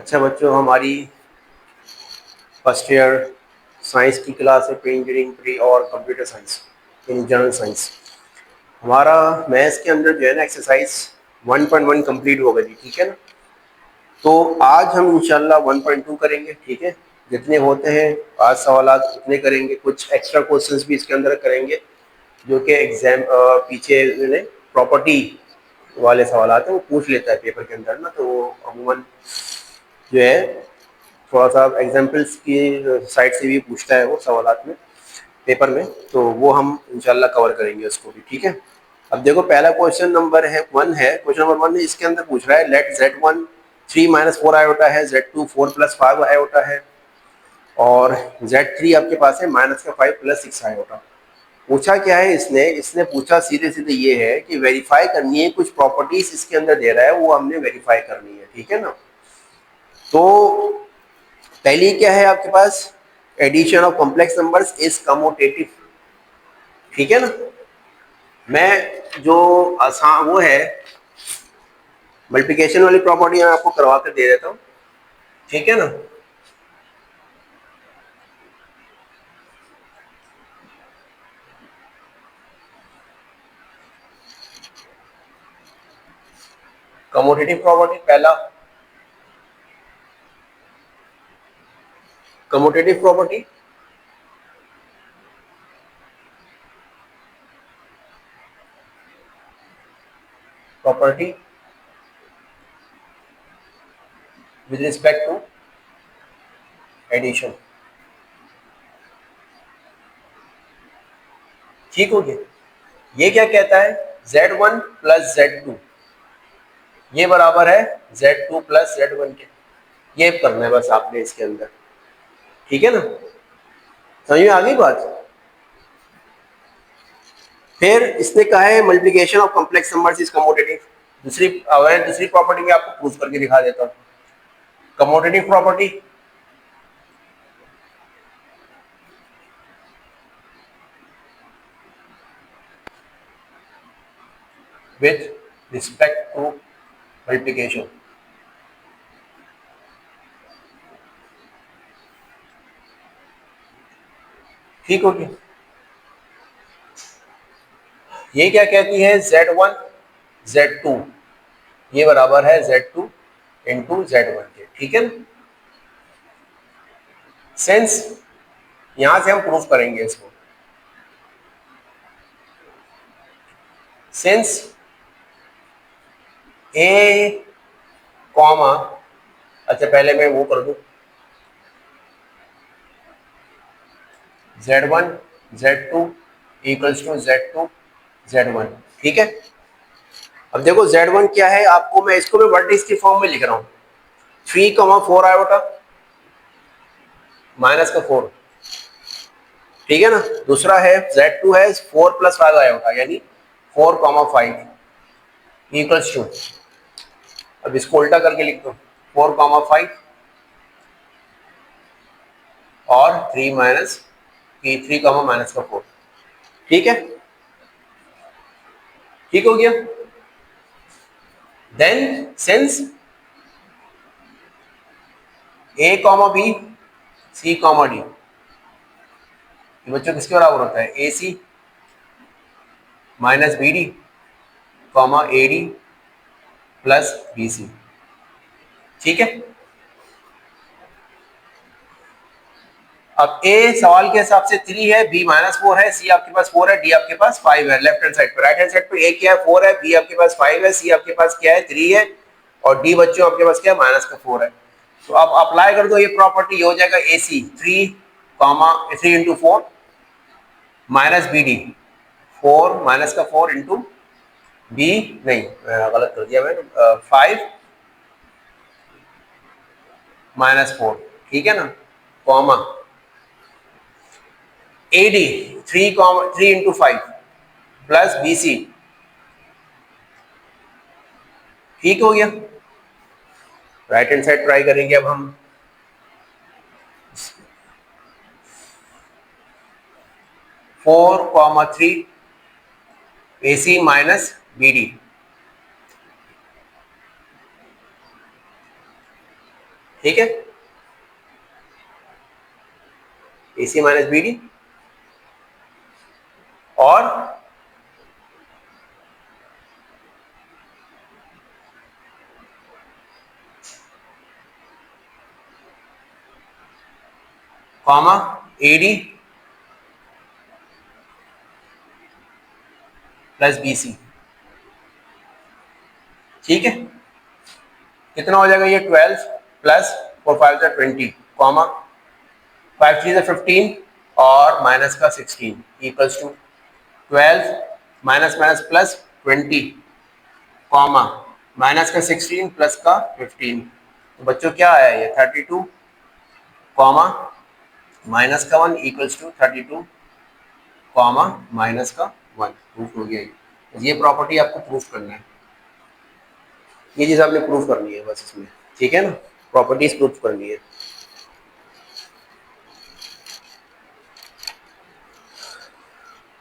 अच्छा बच्चों, हमारी फर्स्ट ईयर साइंस की क्लास है, प्री इंजीनियरिंग प्री और computer science in general science. हमारा मैथ्स के अंदर जो है ना एक्सरसाइज 1.1 कंप्लीट होगा जी, ठीक है ना। तो आज हम इंशाल्लाह 1.2 करेंगे, ठीक है। जितने होते हैं आज सवालात उतने करेंगे, कुछ एक्स्ट्रा क्वेश्चंस भी इसके अंदर करेंगे जो कि एग्जाम पीछे प्रॉपर्टी वाले सवाल हैं वो पूछ लेता है पेपर के अंदर ना, तो वो अमूमन जो है थोड़ा सा एग्जाम्पल्स की साइड से भी पूछता है वो सवालात में पेपर में, तो वो हम इंशाल्लाह कवर करेंगे उसको भी, ठीक है। अब देखो पहला क्वेश्चन नंबर है 1 है, क्वेश्चन नंबर 1 इसके अंदर पूछ रहा है लेट Z1 3 - 4 आयोटा है, Z2 4 + 5 आयोटा है और Z3 आपके पास है -5 + 6 आयोटा। पूछा क्या है इसने, इसने पूछा सीधे सीधे ये है कि वेरीफाई करनी है, कुछ प्रॉपर्टीज इसके अंदर दे रहा है वो हमने वेरीफाई करनी है, ठीक है ना। तो पहली क्या है आपके पास, addition of complex numbers is commutative, ठीक है ना। मैं जो आसान वो है मल्टीप्लिकेशन वाली प्रॉपर्टी मैं आपको करवा कर दे देता हूँ, ठीक है ना। कमोटेटिव प्रॉपर्टी पहला, commutative property property with respect to addition, ठीक हो गया। ये क्या कहता है, Z1 + Z2 ये बराबर है Z2 + Z1 के, ये करना है बस आपने इसके अंदर, ठीक है ना। समझ में आ गई बात। फिर इसने कहा है multiplication of complex numbers is commutative. दूसरी प्रॉपर्टी में आपको प्रूफ करके दिखा देता हूँ। Commutative property with respect to multiplication, ठीक हो गया। ये क्या कहती है, Z1 Z2 ये बराबर है Z2 × Z1 के, ठीक है ना। सेंस यहां से हम प्रूफ करेंगे इसको, सिंस ए कॉमा, अच्छा पहले मैं वो कर दूं Z1 Z2 = Z2 Z1, ठीक है। अब देखो Z1 क्या है, आपको मैं इसको मैं वर्टिक्स की फॉर्म में लिख रहा हूं, 3, 4 आयोटा -4, ठीक है ना। दूसरा है Z2 है 4 + 5 आयोटा यानी 4, 5 = अब इसको उल्टा करके लिख दो 4, 5 और 3 -4, ठीक है, ठीक हो गया। Then since A, B, C, D बच्चों किसके बराबर होता है, AC - BD, AD + BC, ठीक है। अब A सवाल के हिसाब से 3 है, B -4 है, C आपके पास 4 है, D आपके पास 5 है। लेफ्ट हैंड साइड पर, राइट हैंड साइड पर A क्या है 4 है, B आपके पास 5 है, C आपके पास क्या है 3 है और D बच्चों आपके पास क्या है -4 है। तो आप अप्लाई कर दो ये प्रॉपर्टी, हो जाएगा AC 3, 3 × 4 -BD 4 -4 × B नहीं गलत कर दिया मैंने, 5 -4, ठीक है ना, कॉमा AD 3, 3 × 5 + BC, ठीक हो गया। राइट हैंड साइड ट्राई करेंगे अब हम, 4, 3 AC - BD, ठीक है, AC माइनस BD और कॉमा AD प्लस BC। ठीक है, कितना हो जाएगा ये 12 प्लस 4 5 20 कॉमा 5 3 15 और माइनस का 16 equals to 12 minus minus plus 20 comma minus का 16 प्लस का 15। तो बच्चों क्या आया ये 32 कॉमा माइनस का 1 इक्वल्स टू 32 कॉमा माइनस का 1। प्रूफ हो गया ये प्रॉपर्टी आपको प्रूफ करना है, ये चीज आपने प्रूफ करनी है बस इसमें। ठीक है ना, प्रॉपर्टीज प्रूफ करनी है।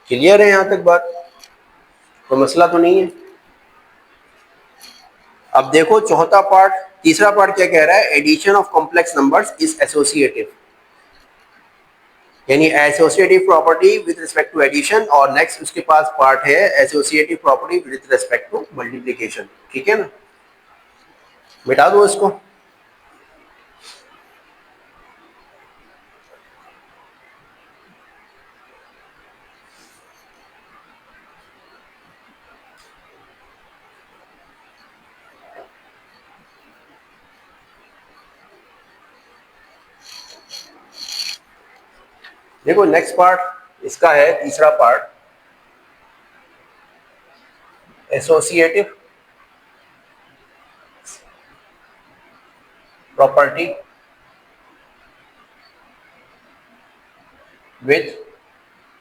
क्लियर है यहाँ तक बात, कोई मसला तो नहीं है। अब देखो चौथा पार्ट, तीसरा पार्ट क्या कह रहा है, addition of complex numbers is associative, यानी associative property with respect to addition. और नेक्स्ट उसके पास पार्ट है associative property with respect to multiplication. ठीक है ना, मिटा दो इसको। देखो नेक्स्ट पार्ट इसका है, तीसरा part, associative property with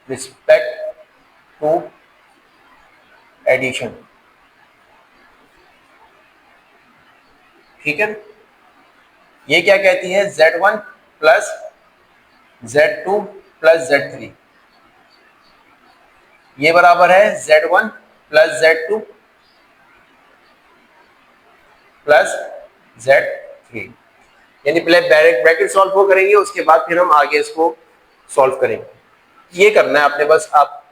respect to addition. ठीक है, ये क्या कहती है, Z1 plus Z2 plus Z3 ये बराबर है Z1 plus Z2 plus Z3। यानी पहले ब्रैकेट सॉल्व वो करेंगे, उसके बाद फिर हम आगे इसको सॉल्व करेंगे। ये करना है आपने बस। आप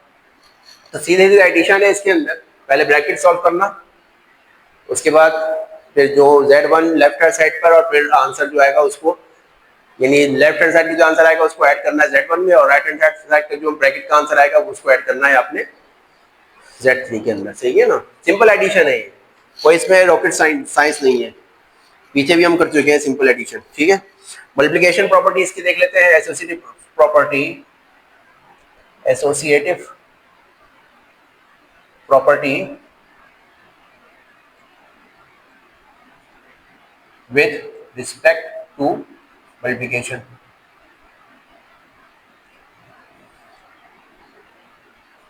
तो सीधे सीधे एडिशन है इसके अंदर, पहले ब्रैकेट सॉल्व करना, उसके बाद फिर जो Z1 लेफ्ट हैंड साइड पर और फिर आंसर जो आएगा उसको, यानी लेफ्ट हैंड साइड की जो आंसर आएगा उसको ऐड करना है Z1 में, और राइट हैंड साइड का जो ब्रैकेट का आंसर आएगा उसको ऐड करना है आपने Z3 के अंदर। सही है ना, सिंपल एडिशन है ये, कोई इसमें रॉकेट साइंस नहीं है, पीछे भी हम कर चुके हैं सिंपल एडिशन। ठीक है, मल्टीप्लिकेशन प्रॉपर्टी इसकी देख लेते हैं, associative property, associative property with respect to multiplication.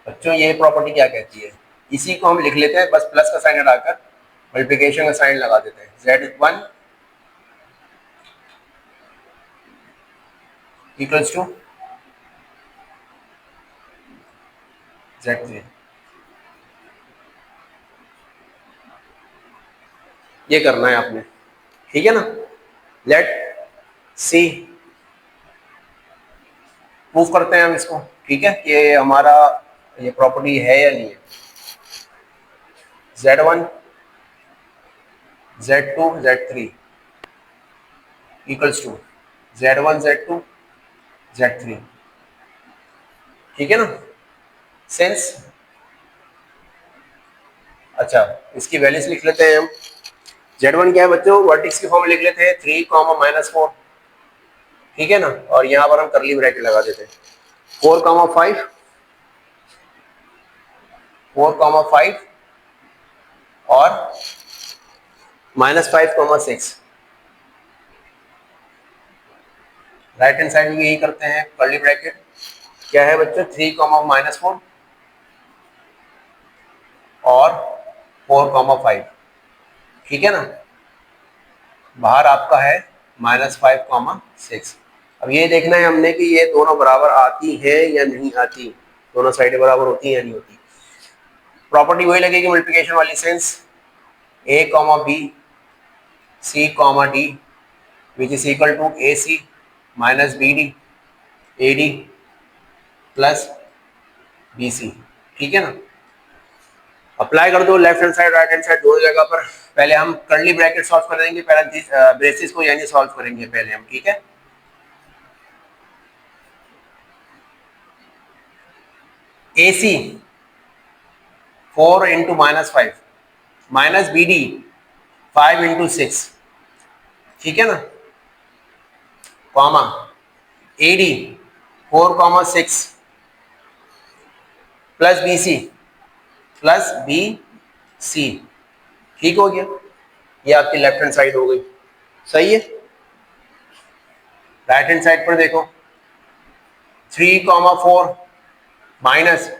बच्चों ये प्रॉपर्टी क्या कहती है, इसी को हम लिख लेते हैं बस, प्लस का साइन हटाकर मल्टीप्लिकेशन का साइन लगा देते हैं। Z1 इक्वल्स टू Z3, ये करना है आपने। ठीक है ना, लेट सी, प्रूफ करते हैं हम इसको। ठीक है, कि हमारा ये प्रॉपर्टी है या नहीं है। Z1 Z2 Z3 equals to Z1 Z2 Z3। ठीक है ना, सेंस। अच्छा, इसकी वैल्यूज लिख लेते हैं हम। Z1 क्या है बच्चों, वर्टेक्स की फॉर्म लिख लेते हैं 3 -4। ठीक है ना, और यहाँ पर हम कर्ली ब्रैकेट लगा देते हैं 4 5 और -5 6। राइट हैंड साइड में यही करते हैं, कर्ली ब्रैकेट क्या है बच्चों, 3 -4 और 4 5। ठीक है ना, बाहर आपका है -5 6। अब ये देखना है हमने कि ये दोनों बराबर आती है या नहीं आती, दोनों साइडें बराबर होती हैं या नहीं होती। प्रॉपर्टी वही लगेगी मल्टीप्लिकेशन वाली, since A, B, C, D which is equal to A C minus B D, A D plus B C. ठीक है ना। अप्लाई कर दो left hand side right hand side दोनों जगह पर। पहले हम कर्ली ब्रैकेट सॉल्व करेंगे, ब्रेसिस को यानी सॉल्व करेंगे पहले हम। ठीक है, ए C 4 into minus 5 minus B D 5 into 6, ठीक है ना, comma A D 4, 6 plus B C plus B C. ठीक हो गया, ये आपकी लेफ्ट हैंड साइड हो गई। सही है। राइट हैंड साइड पर देखो 3, 4 minus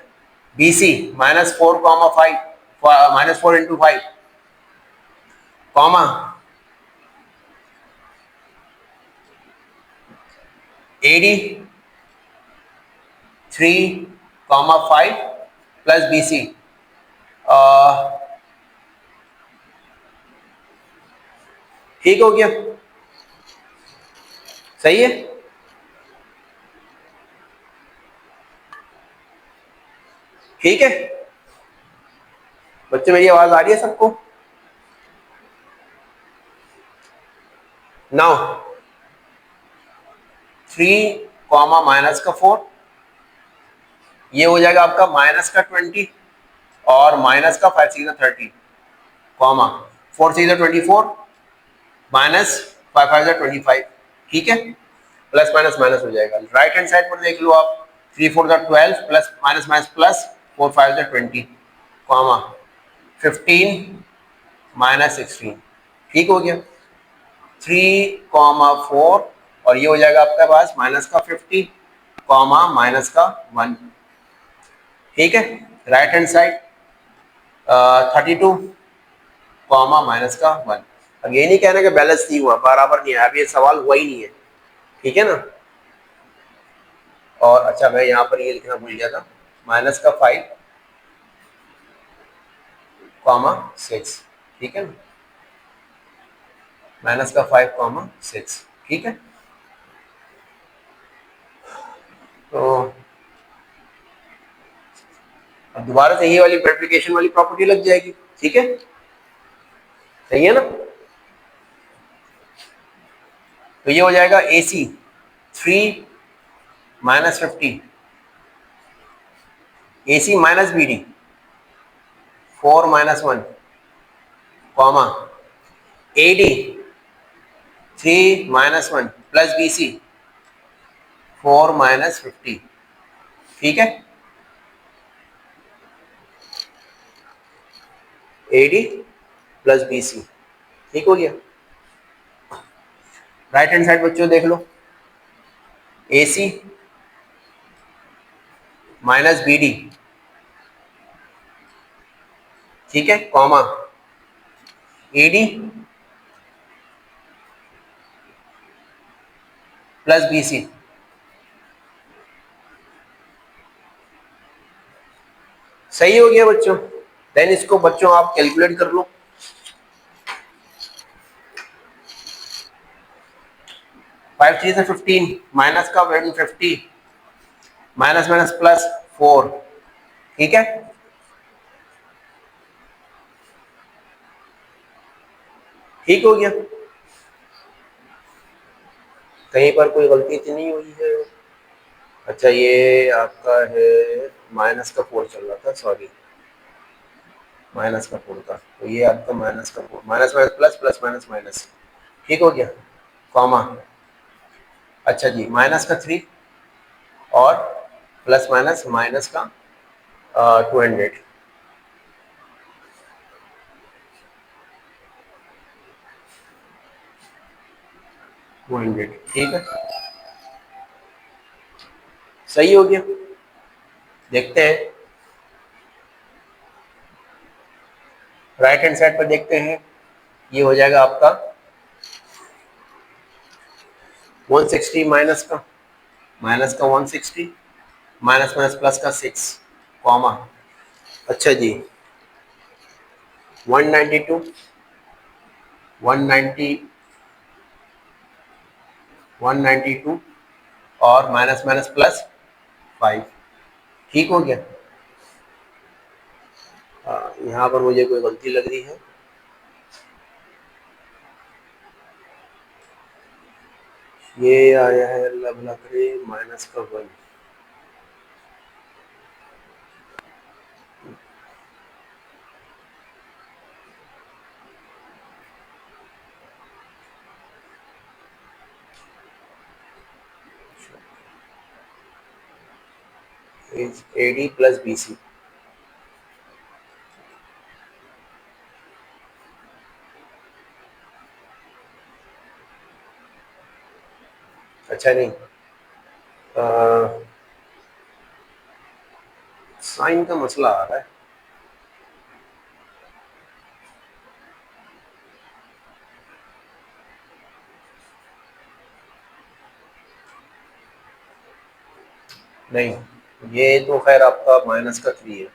B C -4, 5 -4 into 5 comma ए डी 3, 5 प्लस बी सी। ठीक हो गया, सही है। ठीक है बच्चे, मेरी आवाज आ रही है सबको? नाउ 3, माइनस का 4, ये हो जाएगा आपका माइनस का 20 और माइनस का 5 6 30 कॉमा 4 6 24 माइनस 5 5 25। ठीक है, प्लस माइनस माइनस हो जाएगा। राइट हैंड साइड पर देख लो आप 3 4 12 plus minus minus plus 4 5 20 comma 15 minus 16। ठीक हो गया, 3, 4 और ये हो जाएगा आपके पास माइनस का 50 कॉमा माइनस का 1। ठीक है, right hand side 32 comma minus का 1। अब ये नहीं कहना कि बैलेंस नहीं हुआ, बराबर नहीं है, अब ये सवाल हुआ ही नहीं है। ठीक है ना। और अच्छा, मैं यहाँ पर ये लिखना भूल गया था, माइनस का 5 कॉमा 6। ठीक है ना, माइनस का 5 कॉमा 6। ठीक है, तो अब दोबारा से ये वाली मल्टीप्लिकेशन वाली प्रॉपर्टी लग जाएगी। ठीक है, सही है ना। तो ये हो जाएगा A C 3 minus 50 A C minus B D 4 minus 1 comma A D 3 minus 1 plus B C 4 minus 50। ठीक है, A D plus B C. ठीक हो गया। राइट हैंड साइड बच्चों देख लो, A C minus B D, ठीक है, comma A D plus B C. सही हो गया बच्चों। देन इसको बच्चों आप कैलकुलेट कर लो। 5 3 से 15 माइनस का वैल्यू 50 माइनस माइनस प्लस 4। ठीक है, ठीक हो गया। कहीं पर कोई गलती तो नहीं हुई है? अच्छा, ये आपका है माइनस का 4 चल रहा था, सॉरी, माइनस का 4 था, तो ये आपका माइनस का 4 minus minus plus plus minus minus. ठीक हो गया, कॉमा अच्छा जी माइनस का 3 और प्लस माइनस माइनस का 200। ठीक है, सही हो गया। देखते हैं राइट हैंड साइड पर, देखते हैं ये हो जाएगा आपका 160 माइनस का 160 माइनस माइनस प्लस का 6 कॉमा अच्छा जी 192 190 192 और माइनस माइनस प्लस 5। ठीक हो गया। यहाँ पर मुझे कोई गलती लग रही है। ये आया है अल्लाह भला करे माइनस का 1। 80 प्लस BC। अच्छा नहीं, साइन का मसला आ रहा है। नहीं, ये तो खैर आपका माइनस का 3 है।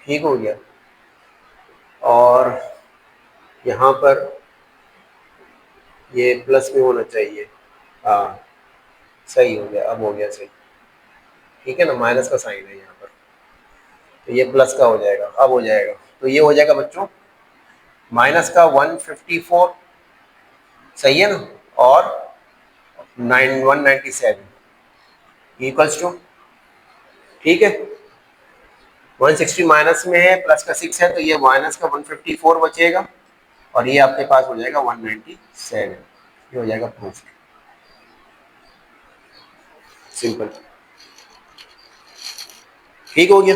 ठीक हो गया। और यहाँ पर ये प्लस में होना चाहिए। हाँ, सही हो गया, अब हो गया सही। ठीक है ना, माइनस का साइन है यहाँ पर, तो ये प्लस का हो जाएगा, अब हो जाएगा। तो ये हो जाएगा बच्चों माइनस का 154, सही है ना, और 197 इक्वल्स टू, ठीक है, 160 माइनस में है, प्लस का 6 है, तो ये माइनस का 154 बचेगा और ये आपके पास हो जाएगा 197। ये हो जाएगा प्रूफ। सिंपल। ठीक हो गया।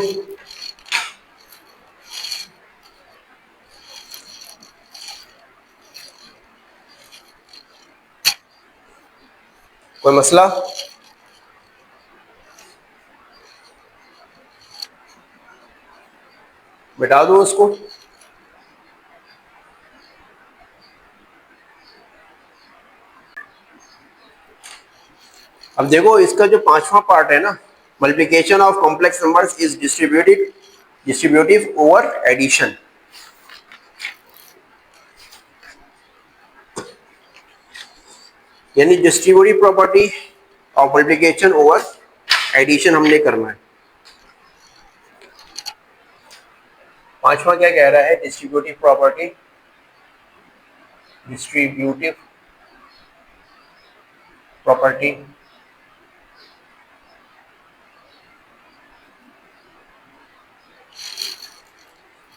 कोई मसला? मिटा दो उसको। अब देखो इसका जो पांचवा पार्ट है ना, multiplication of complex numbers is distributive over addition. यानी distributive property of multiplication over addition हमने करना है। पांचवा क्या कह रहा है? Distributive property, distributive property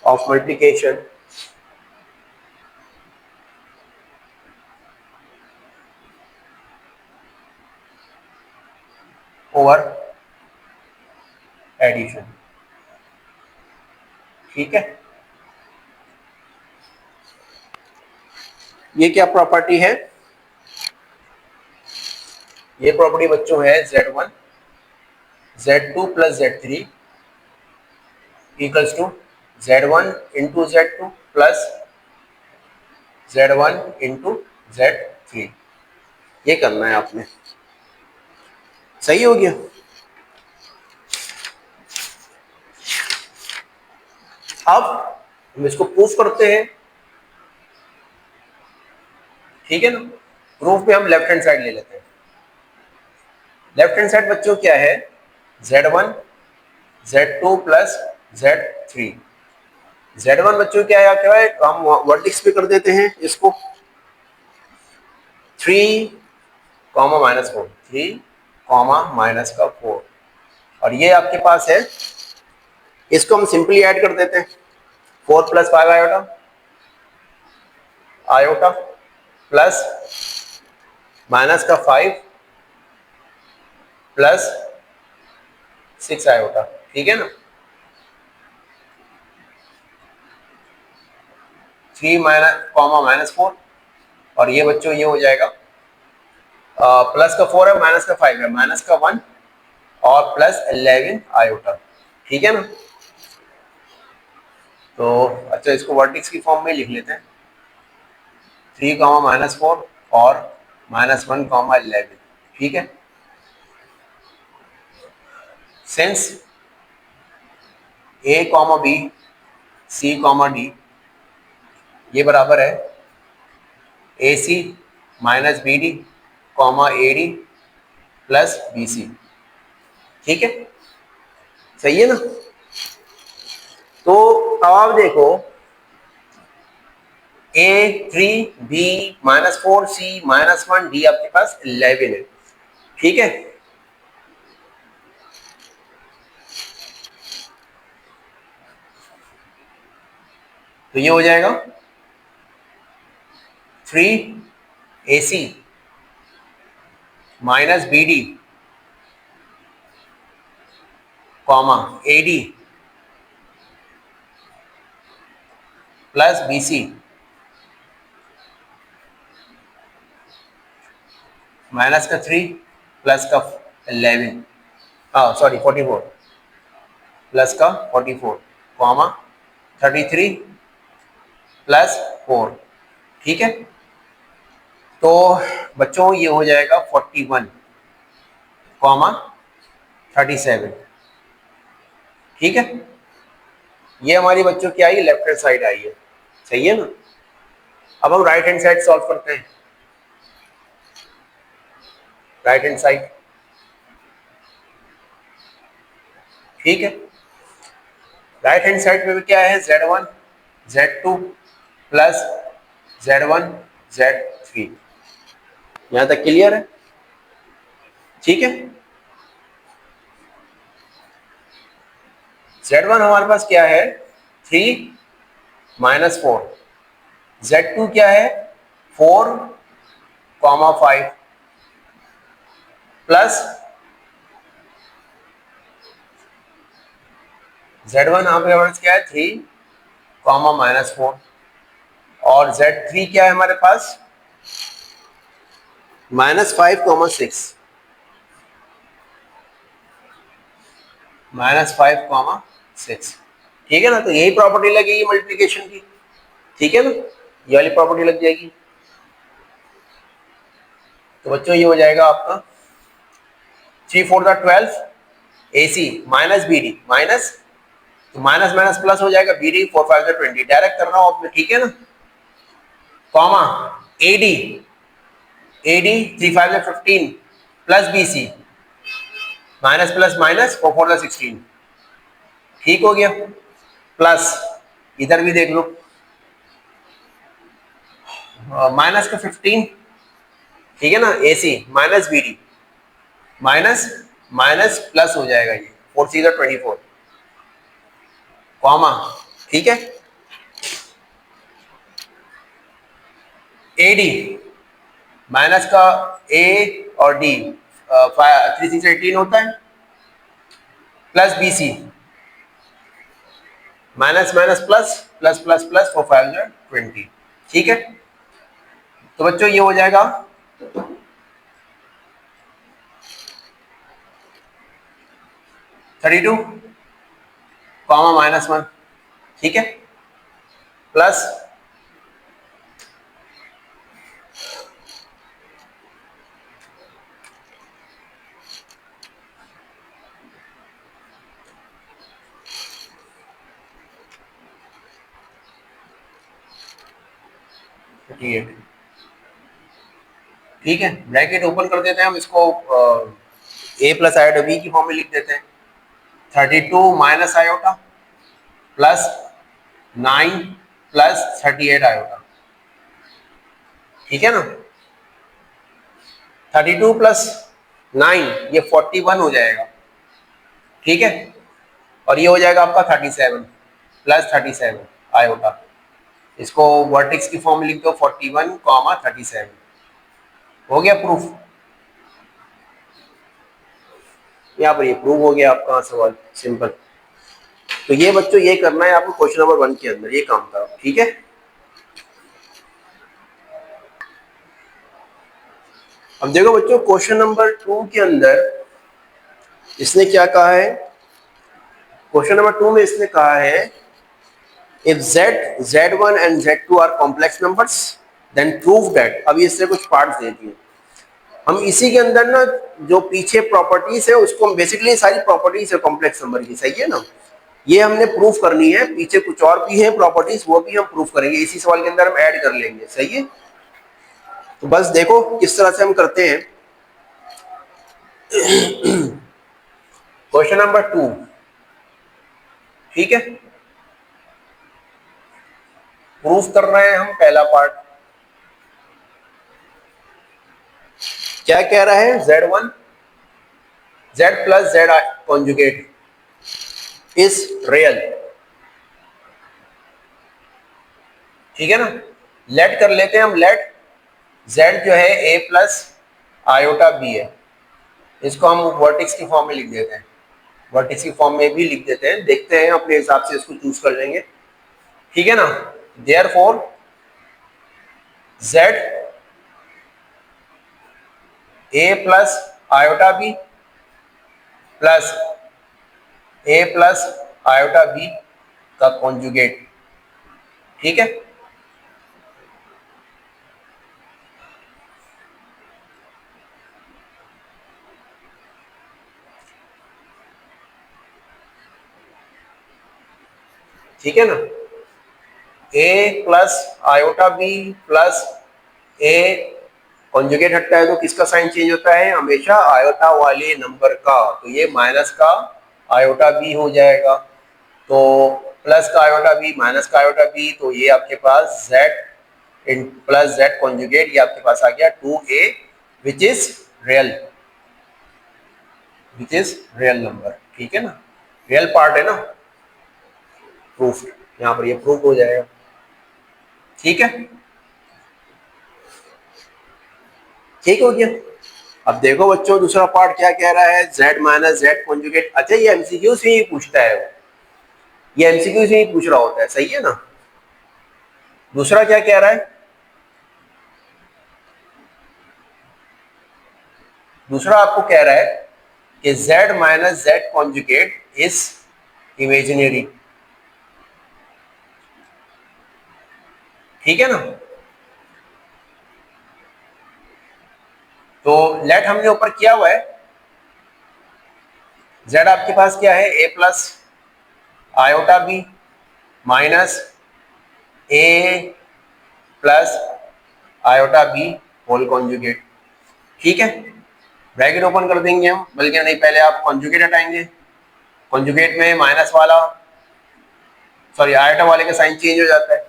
of multiplication over addition. ठीक है, ये क्या प्रॉपर्टी है? ये प्रॉपर्टी बच्चों है Z1 Z2 plus Z3 equals to Z1 into Z2 plus Z1 into Z3। ये करना है आपने। सही हो गया। अब हम इसको प्रूफ करते हैं। ठीक है ना, प्रूफ में हम लेफ्ट हैंड साइड ले लेते हैं। लेफ्ट हैंड साइड बच्चों क्या है? Z1 Z2 plus Z3। Z1 बच्चों क्या है? क्या है? हम वर्टिक्स पे कर देते हैं इसको, 3 कॉमा माइनस 4, 3 कॉमा माइनस का 4, और ये आपके पास है, इसको हम सिंपली ऐड कर देते हैं। 4 plus 5 iota, iota plus minus का 5 प्लस 6 आयोटा। ठीक है ना, 3 माइनस कॉमा माइनस 4, और ये बच्चों ये हो जाएगा प्लस का 4 है, माइनस का 5 है, माइनस का 1 और प्लस 11 आयोटा। ठीक है ना, तो अच्छा इसको वर्टिक्स की फॉर्म में लिख लेते हैं, 3 कॉमा माइनस 4 और माइनस 1 कॉमा 11। ठीक है, since A comma B C comma D ये बराबर है AC minus BD comma A D plus B C. ठीक है, सही है ना। तो अब आप देखो ए 3 बी -4 सी -1 डी आपके पास 11 है। ठीक है, तो ये हो जाएगा 3 a C minus B d comma A D plus B C minus का 3 प्लस का 11, हाँ सॉरी 44 प्लस का 44 कॉमा 33 प्लस 4। ठीक है, तो बच्चों ये हो जाएगा 41 कॉमा 37। ठीक है, ये हमारी बच्चों की आई, लेफ्ट हैंड साइड आई है। सही है ना। अब हम राइट हैंड साइड सॉल्व करते हैं। राइट हैंड साइड, ठीक है, राइट हैंड साइड में भी क्या है, Z1 Z2 plus Z1 Z3। यहां तक क्लियर है। ठीक है, Z1 हमारे पास क्या है 3 -4, Z2 क्या है 4 कॉमा 5 प्लस Z1 हमारे पास क्या है 3 कॉमा -4 और Z3 क्या है हमारे पास -5 कॉमा 6 -5 कॉमा 6। ठीक है ना, तो यही प्रॉपर्टी लगेगी मल्टीप्लिकेशन की। ठीक है ना, ये वाली प्रॉपर्टी लग जाएगी। तो बच्चों ये हो जाएगा आपका 3 4 12 ए सी माइनस बी डी माइनस, तो माइनस माइनस प्लस हो जाएगा बी डी 4 5 20, डायरेक्ट कर रहा हूं आपने। ठीक है ना, कॉमा ए D 3 5 15 plus B C minus plus minus 4 4 16। ठीक हो गया, प्लस इधर भी देख लो माइनस का 15। ठीक है ना, a C minus B d minus minus plus हो जाएगा, ये 4 3 24 कॉमा। ठीक है, ए डी माइनस का ए और डी 3 6 18 होता है plus B C minus minus plus plus plus plus 4 5 20। ठीक है, तो बच्चों ये हो जाएगा 32 कॉमा -1। ठीक है, प्लस ठीक है, ब्रैकेट ओपन कर देते हैं हम इसको, ए प्लस आयोटा बी की फॉर्म में लिख देते हैं। 32 minus iota plus 9 plus 38 iota. ठीक है ना, 32 प्लस 9 ये 41 हो जाएगा। ठीक है, और ये हो जाएगा आपका 37 प्लस 37 आयोटा। इसको वर्टेक्स की फॉर्म में लिख दो 41 कॉमा 37। हो गया प्रूफ, यहाँ पर ये प्रूव हो गया आपका सवाल, सिंपल। तो ये बच्चों ये करना है आपको क्वेश्चन नंबर 1 के अंदर, ये काम था। ठीक है, अब देखो बच्चों क्वेश्चन नंबर 2 के अंदर इसने क्या कहा है। क्वेश्चन नंबर 2 में इसने कहा है if z1 and z2 are complex numbers then prove that. अब इससे कुछ पार्ट्स दे दिए, हम इसी के अंदर ना जो पीछे प्रॉपर्टीज है उसको बेसिकली सारी प्रॉपर्टीज है कॉम्प्लेक्स नंबर की। सही है ना, ये हमने प्रूफ करनी है। पीछे कुछ और भी है प्रॉपर्टीज, वो भी हम प्रूफ करेंगे, इसी सवाल के अंदर हम ऐड कर लेंगे। सही है, तो बस देखो किस तरह से हम करते हैं। क्वेश्चन नंबर 2, ठीक है, प्रूफ कर रहे हैं हम पहला पार्ट। क्या कह रहा है, Z1 Z plus Z conjugate is real, ठीक है ना। लेट कर लेते हैं हम, लेट Z जो है A प्लस आयोटा B है, इसको हम वर्टेक्स की फॉर्म में लिख देते हैं, वर्टेक्स की फॉर्म में भी लिख देते हैं, देखते हैं अपने हिसाब से इसको चूज कर लेंगे, ठीक है ना। Therefore Z A plus iota B plus A plus iota B का कॉन्जुगेट, ठीक है। ठीक है ना, A plus iota B plus A conjugate हटता है तो किसका साइन चेंज होता है, हमेशा आयोटा वाले नंबर का, तो ये माइनस का आयोटा B हो जाएगा, तो प्लस का आयोटा B माइनस का आयोटा B, तो ये आपके पास Z in plus Z conjugate, ये आपके पास आ गया 2A which is real, which is real number, ठीक है ना, रियल पार्ट है ना, प्रूफ, यहाँ पर ये प्रूफ हो जाएगा, ठीक है। ठीक हो गया। अब देखो बच्चों दूसरा पार्ट क्या कह रहा है, Z माइनस Z कॉन्जुगेट। अच्छा ये एमसीक्यू से ही पूछता है, ये एमसीक्यू से ही पूछ रहा होता है, सही है ना। दूसरा क्या कह रहा है, दूसरा आपको कह रहा है कि Z minus Z conjugate is imaginary, ठीक है ना। तो लेट हमने ऊपर किया हुआ है, Z आपके पास क्या है, A plus iota B minus A plus iota B whole conjugate, ठीक है। ब्रैकेट ओपन कर देंगे हम, बल्कि नहीं पहले आप कॉन्जुगेट हटाएंगे, कॉन्जुगेट में माइनस वाला सॉरी आयोटा वाले का साइन चेंज हो जाता है,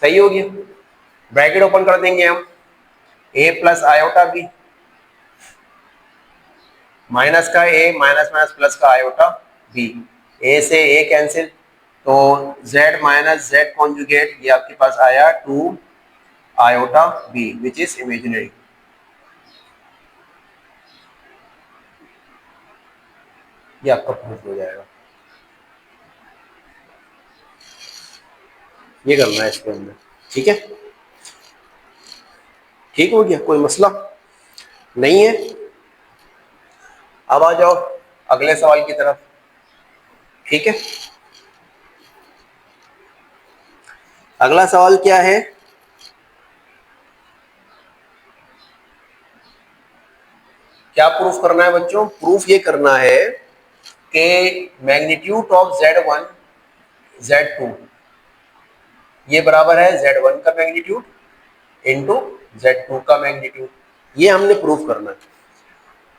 सही हो गया। ब्रैकेट ओपन कर देंगे हम, A plus iota B minus का A माइनस माइनस प्लस का आयोटा B, A से A कैंसिल, तो Z माइनस Z कॉन्जुगेट ये आपके पास आया 2 iota B which is imaginary, ये आपका प्रूफ हो जाएगा। ये करना है इसके अंदर, ठीक है। ठीक हो गया, कोई मसला नहीं है। अब आ जाओ अगले सवाल की तरफ, ठीक है। अगला सवाल क्या है, क्या प्रूफ करना है बच्चों, प्रूफ ये करना है कि मैग्नीट्यूड ऑफ Z1 Z2 ये बराबर है Z1 का मैग्नीट्यूड इनटू Z2 का मैग्नीट्यूड, ये हमने प्रूफ करना है,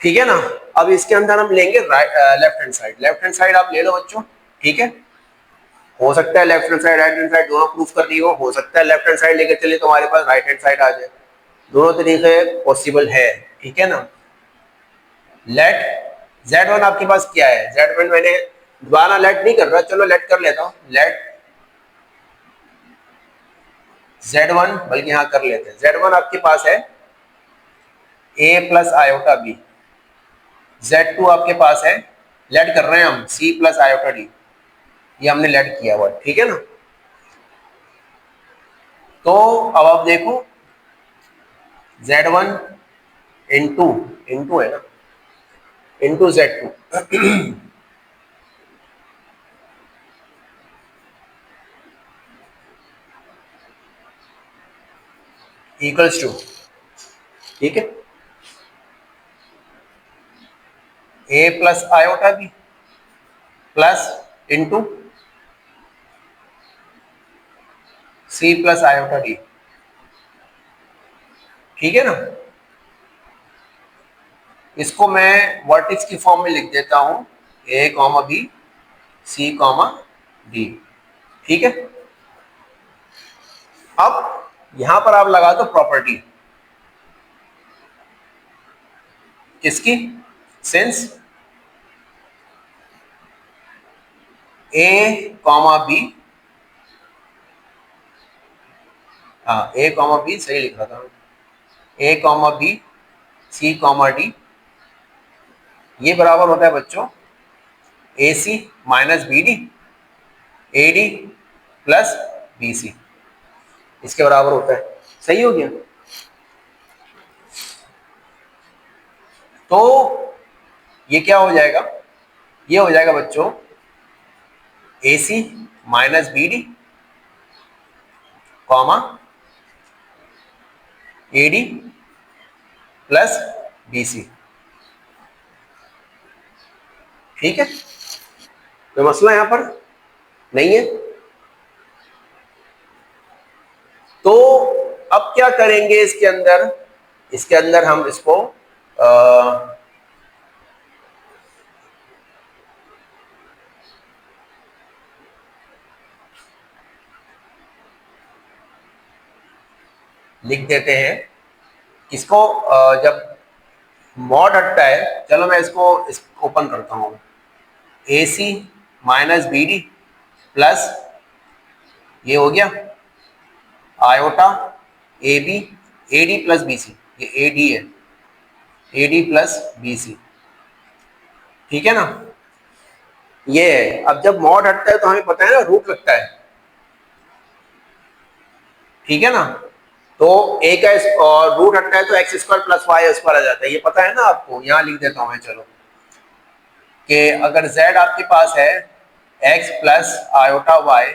ठीक है ना। अब इसके अंदर हम लेंगे left hand side, left hand side आप ले लो बच्चों, ठीक है। हो सकता है left hand side right hand side दोनों प्रूफ कर दी हो सकता है लेफ्ट हैंड साइड लेकर चले तो हमारे पास राइट हैंड साइड आ जाए, दोनों तरीके पॉसिबल है, ठीक है ना। लेट Z1 आपके पास क्या है, Z1 मैंने दोबारा लेट नहीं कर रहा, चलो लेट कर लेता हूँ, लेट Z1 बल्कि यहाँ कर लेते हैं, Z1 आपके पास है A plus iota B, Z2 आपके पास है, लेट कर रहे हैं हम C प्लस आयोटा D, ये हमने लेट किया हुआ, ठीक है ना। तो अब आप देखो Z1 इंटू इंटू है ना इंटू Z2 इक्वल्स टू, ठीक है, A plus iota B plus into C plus iota D, ठीक है ना। इसको मैं वर्टेक्स की फॉर्म में लिख देता हूं, a comma b c comma d. ठीक है। अब यहां पर आप लगा दो प्रॉपर्टी किसकी, सिंस ए कॉमा बी, हाँ ए कॉमा बी सही लिख रहा था, a comma b c comma d, ये बराबर होता है बच्चों a C minus B D, A D plus B c, इसके बराबर होता है। सही हो गया। तो ये क्या हो जाएगा, ये हो जाएगा बच्चों a C minus B d comma A D plus B C. ठीक है, कोई मसला यहां पर नहीं है। तो अब क्या करेंगे इसके अंदर, इसके अंदर हम इसको लिख देते हैं इसको, जब मॉड हटता है, चलो मैं इसको ओपन करता हूं, A C minus B D plus ये हो गया iota A B, A D plus B C, ये ए डी है, A D plus B C. ठीक है ना, ये है। अब जब मॉड हटता है तो हमें पता है ना रूट लगता है। ठीक है ना, तो ए का रूट हटता है तो x square plus Y square आ जाता है, ये पता है ना आपको। यहां लिख देता हूं मैं, चलो कि अगर z आपके पास है x प्लस आयोटा y,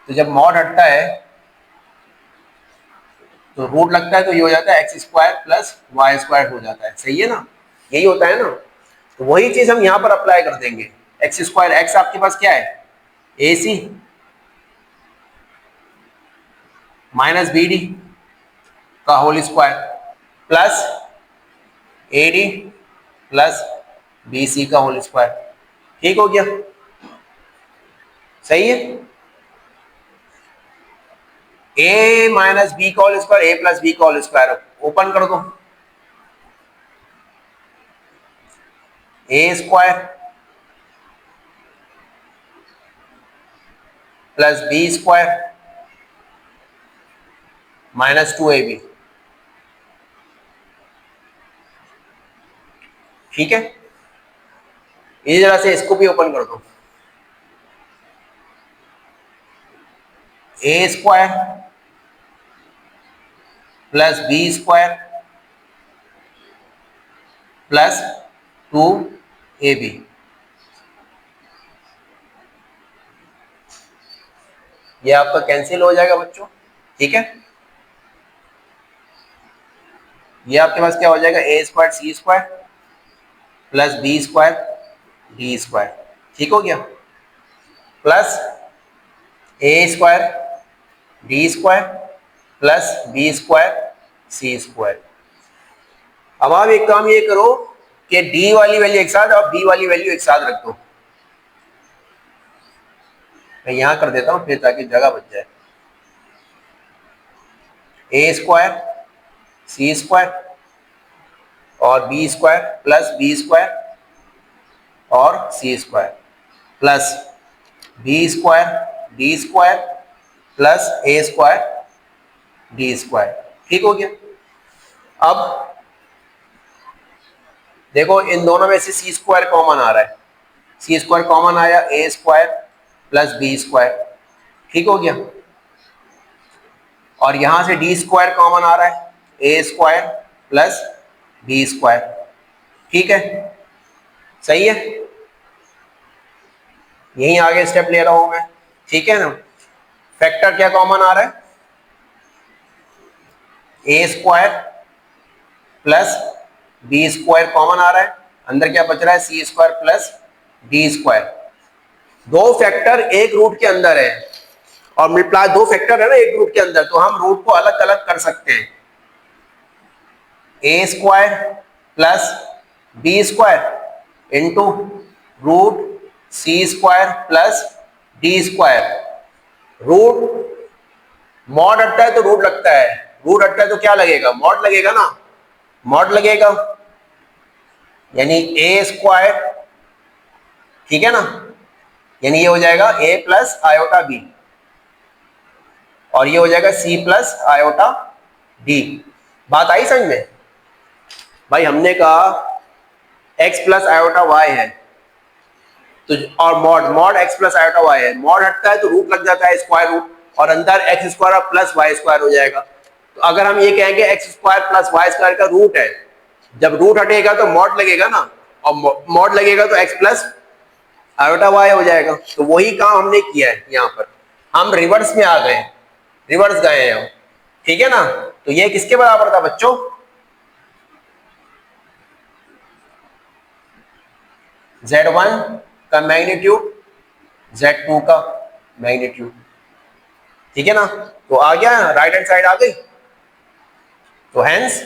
तो जब मॉड हटता है तो रूट लगता है तो ये हो जाता है X square plus Y square हो जाता है। सही है ना, यही होता है ना। तो वही चीज हम यहां पर अप्लाई कर देंगे। एक्स स्क्वायर, एक्स आपके पास क्या है ए सी माइनस बी डी का whole square plus a D plus B c का होल स्क्वायर। ठीक हो गया, सही है। ए माइनस बी का whole square, a plus b का होल स्क्वायर, ओपन कर दो, a square plus B square minus 2ab। ठीक है, इसी तरह से इसको भी ओपन कर दो, a square plus B square plus 2ab। ये आपका कैंसिल हो जाएगा बच्चों। ठीक है, ये आपके पास क्या हो जाएगा, a square C square plus B square d square. ठीक हो गया, plus a square d square plus B square C square. अब आप एक काम ये करो कि डी वाली वैल्यू एक साथ और बी वाली वैल्यू एक साथ रख दो। मैं यहां कर देता हूं फिर, ताकि जगह बच जाए। ए स्क्वायर सी स्क्वायर और b square plus B square और c square plus B square d square plus a square d square. ठीक हो गया। अब देखो इन दोनों में से सी स्क्वायर कॉमन आ रहा है, सी स्क्वायर कॉमन आया, ए स्क्वायर प्लस बी स्क्वायर। ठीक हो गया, और यहां से डी स्क्वायर कॉमन आ रहा है, a square plus B square. ठीक है, सही है, यहीं आगे स्टेप ले रहा हूं मैं। ठीक है ना, फैक्टर क्या कॉमन आ रहा है, a square plus B square common आ रहा है, अंदर क्या बच रहा है, c square plus D square. दो फैक्टर एक रूट के अंदर है और मल्टीप्लाई, दो फैक्टर है ना एक रूट के अंदर, तो हम रूट को अलग अलग कर सकते हैं। A square plus B square into root C square plus D square. Root mod हटता है तो रूट लगता है, रूट हटता है तो क्या लगेगा, मॉड लगेगा ना, मॉड लगेगा, यानी ए स्क्वायर, ठीक है ना, यानी ये हो जाएगा ए प्लस आयोटा बी और ये हो जाएगा सी प्लस आयोटा डी। बात आई समझ में? भाई हमने कहा x प्लस आयोटा वाई है तो, और mod mod x plus iota Y है, मॉड हटता है तो रूट लग जाता है स्क्वायर रूट और अंदर X square plus Y square हो जाएगा। तो अगर हम ये कहेंगे X square plus Y square का रूट है, जब रूट हटेगा तो मॉड लगेगा ना, और मॉड लगेगा तो x प्लस आयोटा वाई हो जाएगा। तो वही काम हमने किया है यहाँ पर, हम रिवर्स में आ गए, रिवर्स गए हैं हम, ठीक है ना। तो ये किसके बराबर था बच्चों, Z1 का मैग्नीट्यूड Z2 का मैग्नीट्यूड, ठीक है ना। तो आ गया, राइट हैंड साइड आ गई, तो हेंस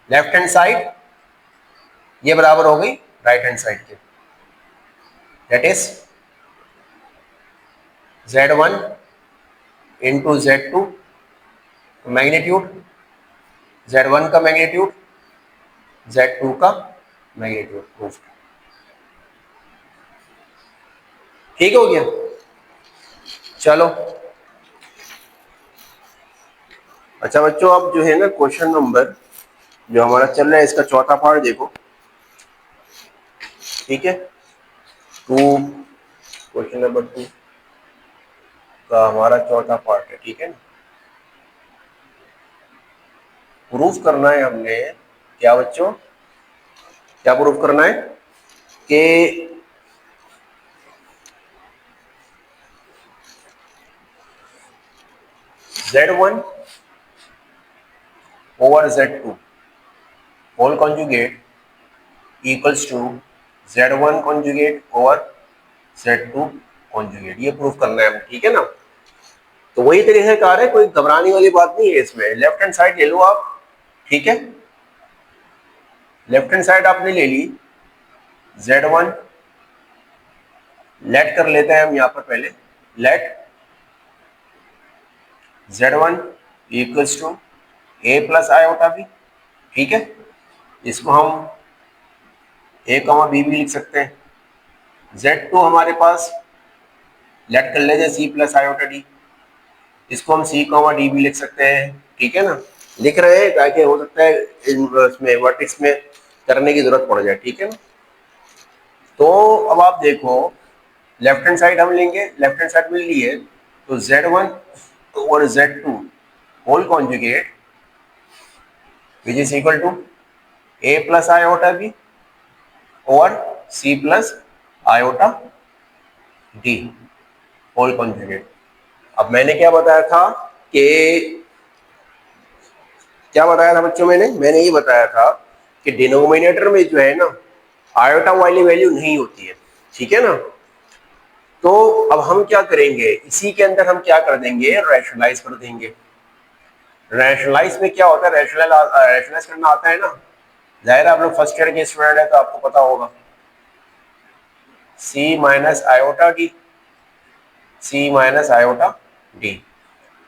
लेफ्ट हैंड साइड ये बराबर हो गई राइट हैंड साइड के, that is Z1 into Z2 magnitude, Z1 का मैग्नीट्यूड Z2 का मैग्नीट्यूड प्रूफ। ठीक हो गया, चलो। अच्छा बच्चों, अब जो है ना क्वेश्चन नंबर जो हमारा चल रहा है इसका चौथा पार्ट देखो, ठीक है। क्वेश्चन नंबर 2 का हमारा चौथा पार्ट है, ठीक है ना। प्रूफ करना है हमने, क्या बच्चों, क्या प्रूफ करना है कि Z1 over Z2 whole conjugate equals to Z1 conjugate over Z2 conjugate, ये प्रूफ करना है, ठीक है ना। तो वही तरीके से कार्य है, कोई घबराने वाली बात नहीं है इसमें। लेफ्ट हैंड साइड ले लो आप, ठीक है, लेफ्ट हैंड साइड आपने ले ली, Z1 लेट कर लेते हैं हम यहाँ पर पहले, let Z1 equals to A plus iota B, ठीक है। इसको हम ए कॉमा बी भी लिख सकते हैं। Z2 हमारे पास लेट कर लेते हैं सी प्लस आयोटा डी, इसको हम सी कॉमा डी भी लिख सकते हैं, ठीक है ना। लिख रहे हैं ताकि हो सकता है इसमें वर्टिक्स में करने की जरूरत पड़ जाए, ठीक है ना। तो अब आप देखो, लेफ्ट हैंड साइड हम लेंगे, लेफ्ट हैंड साइड में लिए तो Z1 और Z2 whole conjugate which is equal to A plus iota b और c plus iota d whole conjugate. अब मैंने क्या बताया था कि, क्या बताया था बच्चों, मैंने ये बताया था कि डिनोमिनेटर में जो है ना आयोटा वाली वैल्यू नहीं होती है, ठीक है ना। तो अब हम क्या करेंगे, इसी के अंदर हम क्या कर देंगे, रैशनलाइज कर देंगे। रैशनलाइज में क्या होता है, रैशनलाइज करना आता है ना, जाहिर है आप लोग फर्स्ट ईयर के स्टूडेंट है तो आपको पता होगा, सी माइनस आयोटा डी, सी माइनस आयोटा डी।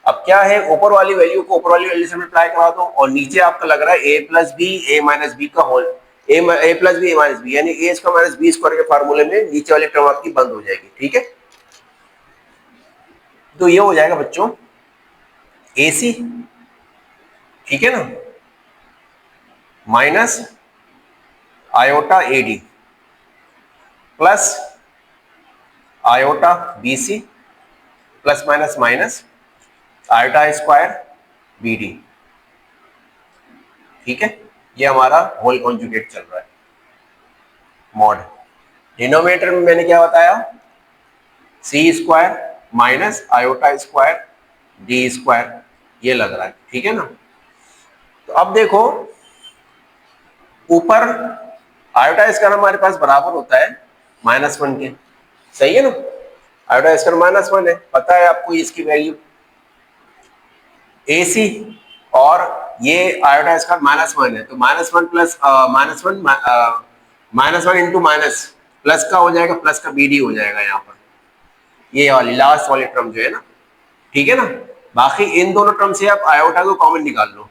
अब क्या है, ऊपर वाली वैल्यू को ऊपर वाली वैल्यू से मल्टीप्लाई करा दो और नीचे आपका लग रहा है a plus B A minus b का होल, ए प्लस बी ए माइनस बी, यानी ए स्क्वायर माइनस बी स्क्वायर के फार्मूले में नीचे वाली टर्म आपकी बंद हो जाएगी, ठीक है। तो ये हो जाएगा बच्चों ए सी, ठीक है ना, minus iota A D plus iota B C plus minus minus iota square B D, ठीक है। ये हमारा होल कॉन्जुगेट चल रहा है, मॉड। डिनोमिनेटर में मैंने क्या बताया, c square minus iota square d square, ये लग रहा है, ठीक है ना। तो अब देखो, ऊपर आयोटा स्क्वायर हमारे पास बराबर होता है -1 के, सही है ना। आयोटा स्क्वायर -1 है, पता है आपको इसकी वैल्यू। AC और ये आयोटा स्क्वायर -1 है, तो -1 प्लस -1 इंटू माइनस प्लस का हो जाएगा, प्लस का BD हो जाएगा यहाँ पर, ये वाली लास्ट वाली टर्म जो है ना, ठीक है ना। बाकी इन दोनों टर्म से आप आयोटा को कॉमन निकाल लो,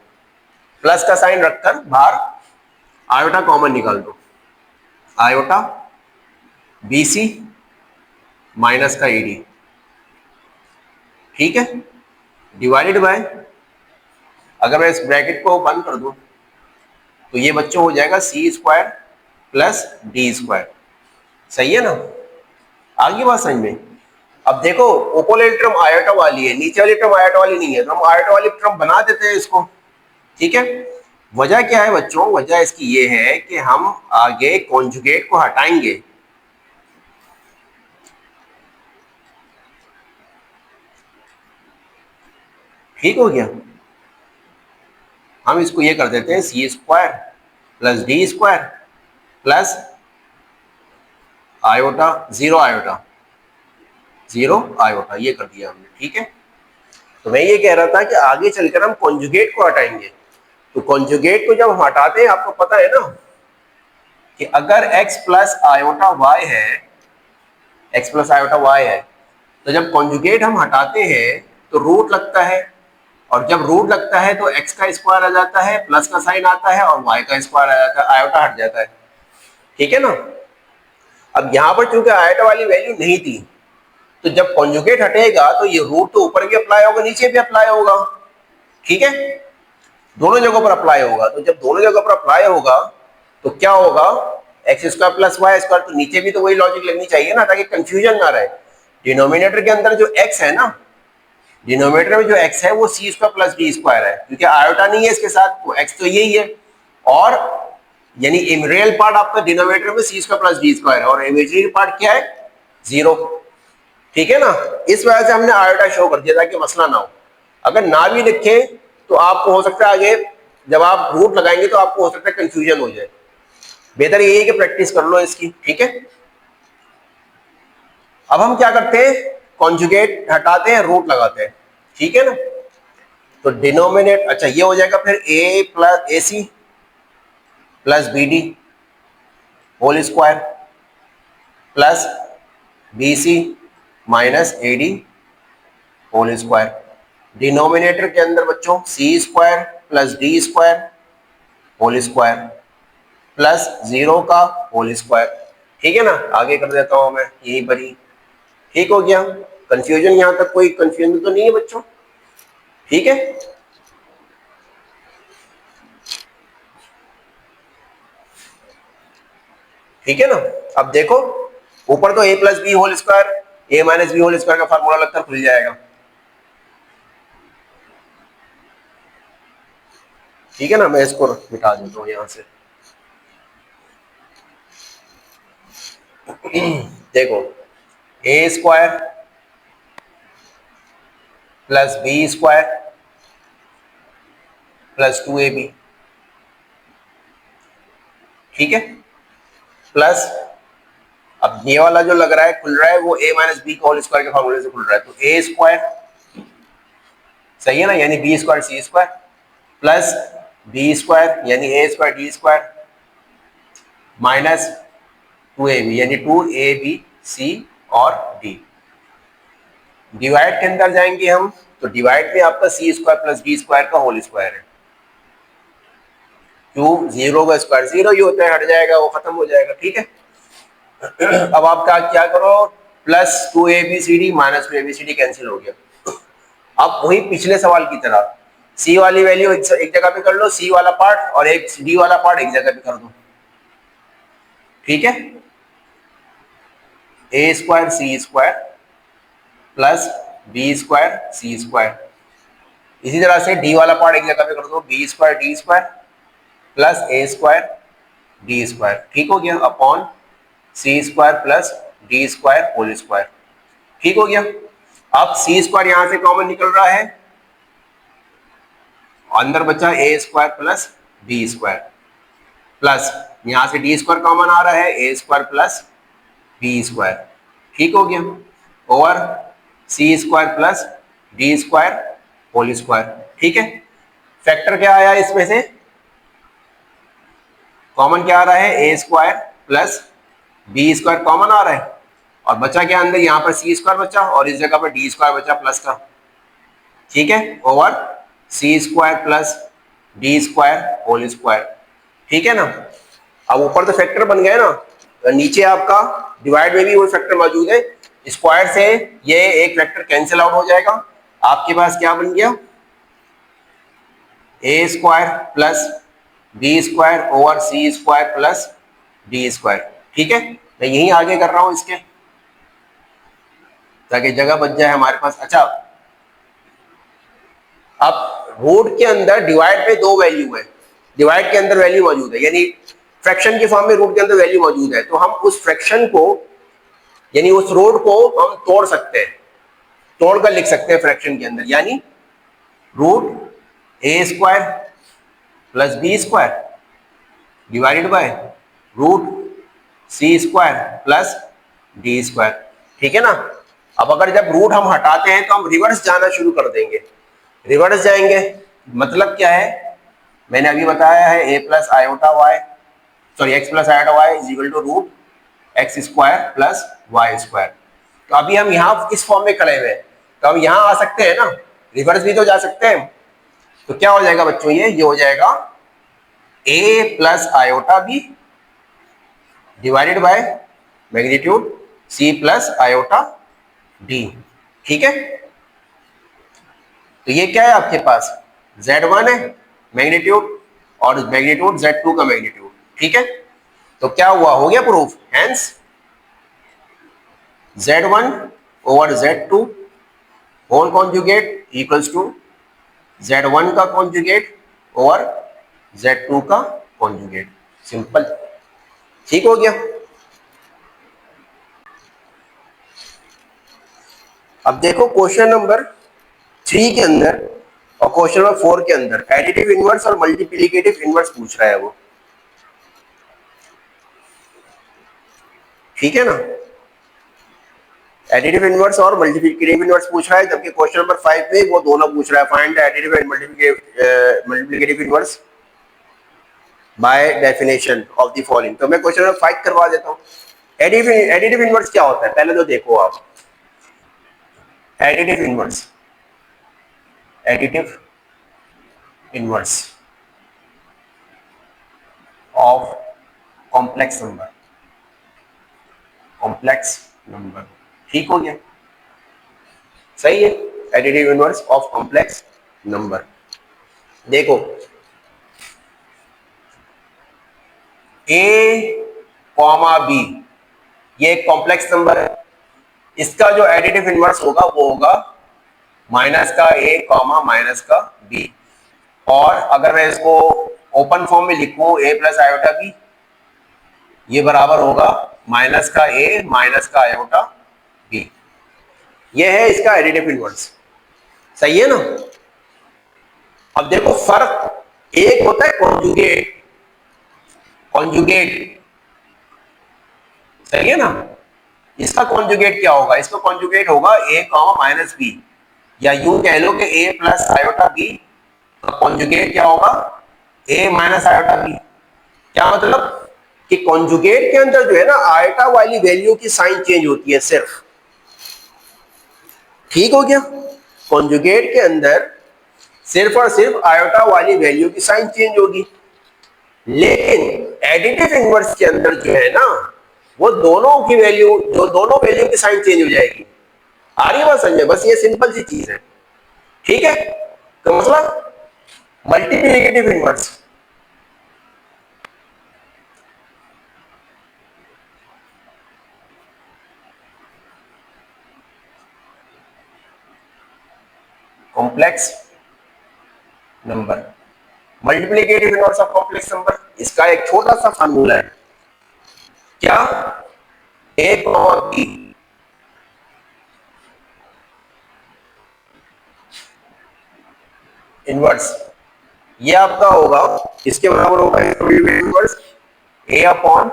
प्लस का साइन रखकर बाहर आयोटा कॉमन निकाल दो, आयोटा BC माइनस का AD, ठीक है, डिवाइडेड बाय, अगर मैं इस ब्रैकेट को बंद कर दूं तो ये बच्चों हो जाएगा C square plus D square, सही है ना। आगे बात समझ में। अब देखो ऊपर टर्म आयोटा वाली है, नीचे वाली टर्म आयोटा वाली नहीं है, तो हम आयोटा वाली टर्म बना देते हैं इसको, ठीक है। वजह क्या है बच्चों, वजह इसकी ये है कि हम आगे कॉन्जुगेट को हटाएंगे, ठीक हो गया। हम इसको ये कर देते हैं C square plus D square plus iota zero iota, ये कर दिया हमने, ठीक है। तो मैं ये कह रहा था कि आगे चलकर हम कॉन्जुगेट को हटाएंगे, तो कॉन्जुगेट को जब हम हटाते हैं, आपको पता है ना कि अगर x प्लस आयोटा y है, x प्लस आयोटा y है, तो जब कॉन्जुगेट हम हटाते हैं तो रूट लगता है, और जब रूट लगता है तो x का स्क्वायर आ जाता है, प्लस का साइन आता है और y का स्क्वायर आ जाता है, आयोटा हट जाता है, ठीक है ना। अब यहां पर चूंकि आयोटा वाली वैल्यू नहीं थी, तो जब कॉन्जुगेट हटेगा तो ये रूट तो ऊपर भी अप्लाई होगा, नीचे भी अप्लाई होगा, ठीक है, दोनों जगहों पर अप्लाई होगा। तो जब दोनों जगहों पर अप्लाई होगा तो क्या होगा, X square plus Y square, तो नीचे भी तो वही लॉजिक लगनी चाहिए ना, ताकि कंफ्यूजन ना रहे। डिनोमिनेटर के अंदर जो एक्स है ना, डिनोमिनेटर में जो एक्स है वो सी स्क्वायर प्लस डी स्क्वायर है, क्योंकि आयोटा नहीं है इसके साथ, तो एक्स तो यही है, और यानी रियल पार्ट आपका डिनोमिनेटर में सी स्क्वायर प्लस डी स्क्वायर है, और इमेजिनरी पार्ट क्या है, 0, ठीक है ना। इस वजह से हमने आयोटा शो कर दिया ताकि मसला ना हो। अगर ना भी लिखे तो आपको हो सकता है आगे जब आप रूट लगाएंगे तो आपको हो सकता है कंफ्यूजन हो जाए, बेहतर यही है कि प्रैक्टिस कर लो इसकी, ठीक है। अब हम क्या करते हैं, कॉन्जुगेट हटाते हैं, रूट लगाते हैं, ठीक है ना। तो डिनोमिनेट, अच्छा ये हो जाएगा फिर a plus AC plus BD whole square plus BC minus AD whole square. Denominator के अंदर बच्चों C square plus D square whole square plus 0 का होल स्क्वायर, ठीक है ना। आगे कर देता हूं मैं यही पर ही, ठीक हो गया। कंफ्यूजन यहां तक कोई कंफ्यूजन तो नहीं है बच्चों, ठीक है। ठीक है ना। अब देखो ऊपर तो a plus B whole square, a minus B whole square का फार्मूला लगकर खुल जाएगा, ठीक है ना। मैं इसको मिटा देता हूं यहां से। देखो a square plus B square plus 2ab, ठीक है, प्लस अब ये वाला जो लग रहा है खुल रहा है वो a minus B whole square के फॉर्मूले से खुल रहा है, तो a स्क्वायर, सही है ना, यानी बी स्क्वायर सी स्क्वायर प्लस बी स्क्वायर यानी a square d square minus 2ab यानी 2abc और d। डिवाइड के अंदर जाएंगे हम, तो डिवाइड में आपका सी स्क्वायर प्लस डी स्क्वायर का होल स्क्वायर है, क्यों 0 का स्क्वायर 0 ही होता है, हट जाएगा वो, खत्म हो जाएगा, ठीक है। अब आप क्या करो, plus 2abcd minus 2abcd cancel हो गया। अब वही पिछले सवाल की तरह c वाली वैल्यू एक जगह पे कर लो, c वाला पार्ट, और एक d वाला पार्ट एक जगह पे कर दो, ठीक है। a square C square plus B square C square, इसी तरह से d वाला पार्ट एक जगह पे कर दो, b square d square plus a square d square, ठीक हो गया, upon c square plus D square whole square, ठीक हो गया। अब सी स्क्वायर यहां से कॉमन निकल रहा है, अंदर बचा a square plus B square plus यहां से डी स्क्वायर कॉमन आ रहा है, a square plus B square, ठीक हो गया, over c square plus D square whole square, ठीक है। फैक्टर क्या आया इसमें से, कॉमन क्या आ रहा है, a square plus B square common आ रहा है, और बचा क्या अंदर, यहाँ पर सी स्क्वायर बचा और इस जगह पर डी स्क्वायर बचा प्लस का, ठीक है, over c square plus D square whole square, ठीक है ना। अब ऊपर तो फैक्टर बन गए ना, तो नीचे आपका डिवाइड में भी वो फैक्टर मौजूद है, स्क्वायर से ये एक फैक्टर कैंसिल आउट हो जाएगा, आपके पास क्या बन गया, a square plus B square over c square plus D square, ठीक है। मैं यही आगे कर रहा हूं इसके, ताकि जगह बच जाए हमारे पास। अच्छा, अब रूट के अंदर डिवाइड में दो वैल्यू है, डिवाइड के अंदर वैल्यू मौजूद है, यानी फ्रैक्शन के फॉर्म में रूट के अंदर वैल्यू मौजूद है, तो हम उस फ्रैक्शन को यानी उस रूट को हम तोड़ सकते हैं, तोड़कर लिख सकते हैं फ्रैक्शन के अंदर, यानी root A square plus B square divided by root C square plus D square, ठीक है ना। अब अगर जब रूट हम हटाते हैं तो हम रिवर्स जाना शुरू कर देंगे, रिवर्स जाएंगे, मतलब क्या है, मैंने अभी बताया है a plus iota y, sorry x plus iota y is equal to root x square plus Y square. तो अभी हम यहाँ इस फॉर्म में खड़े हुए हैं, तो हम यहाँ आ सकते हैं ना, रिवर्स भी तो जा सकते हैं, तो क्या हो जाएगा बच्चों, ये हो जाएगा a plus iota b divided by magnitude c plus iota d, ठीक है। तो ये क्या है आपके पास, Z1 है मैग्नीट्यूड और मैग्नीट्यूड Z2 का मैग्नीट्यूड, ठीक है। तो क्या हुआ, हो गया proof, hence Z1 over Z2 whole conjugate equals to Z1 का कॉन्जुगेट ओवर Z2 का कॉन्जुगेट, सिंपल, ठीक हो गया। अब देखो क्वेश्चन नंबर 3 के अंदर और क्वेश्चन नंबर 4 के अंदर एडिटिव इनवर्स और मल्टीप्लिकेटिव इनवर्स पूछ रहा है वो, ठीक है ना। एडिटिव इनवर्स और मल्टीप्लिकेटिव इनवर्स पूछ रहा है, जबकि क्वेश्चन नंबर 5 में वो दोनों पूछ रहा है, find the additive and multiplicative inverse by definition of the following. तो मैं क्वेश्चन नंबर 5 करवा देता हूँ। एडिटिव इनवर्स क्या होता है, पहले तो देखो आप, additive inverse, additive inverse of complex number, complex number, ठीक हो गया, सही है, additive inverse of complex number. देखो ए कॉमा बी ये एक कॉम्प्लेक्स नंबर है, इसका जो एडिटिव इनवर्स होगा वो होगा माइनस का ए कॉमा माइनस का बी, और अगर मैं इसको ओपन फॉर्म में लिखूं ए प्लस आयोटा बी, ये बराबर होगा माइनस का ए माइनस का आयोटा बी, ये है इसका एडिटिव इनवर्स, सही है ना। अब देखो फर्क, एक होता है कॉन्जुगेट, कॉन्जुगेट, सही है ना, इसका कॉन्जुगेट क्या होगा, इसका कॉन्जुगेट होगा ए कॉमा माइनस बी, या यूं कह लो कि ए प्लस आयोटा बी का कॉन्जुगेट क्या होगा, ए माइनस आयोटा बी। क्या मतलब कि कॉन्जुगेट के अंदर जो है ना आयोटा वाली वैल्यू की साइन चेंज होती है सिर्फ, ठीक हो गया, कॉन्जुगेट के अंदर सिर्फ और सिर्फ आयोटा वाली वैल्यू की साइन चेंज होगी, लेकिन एडिटिव इनवर्स के अंदर जो है ना वो दोनों की वैल्यू, जो दोनों वैल्यू की साइन चेंज हो जाएगी, आ रही है बात समझे, बस ये सिंपल सी चीज है, ठीक है। तो मतलब multiplicative inverse, complex number, multiplicative inverse of complex number, इसका एक छोटा सा फार्मूला है, क्या, ए कॉमा बी इनवर्स, ये आपका होगा, इसके बराबर होगा इनवर्स ए अपॉन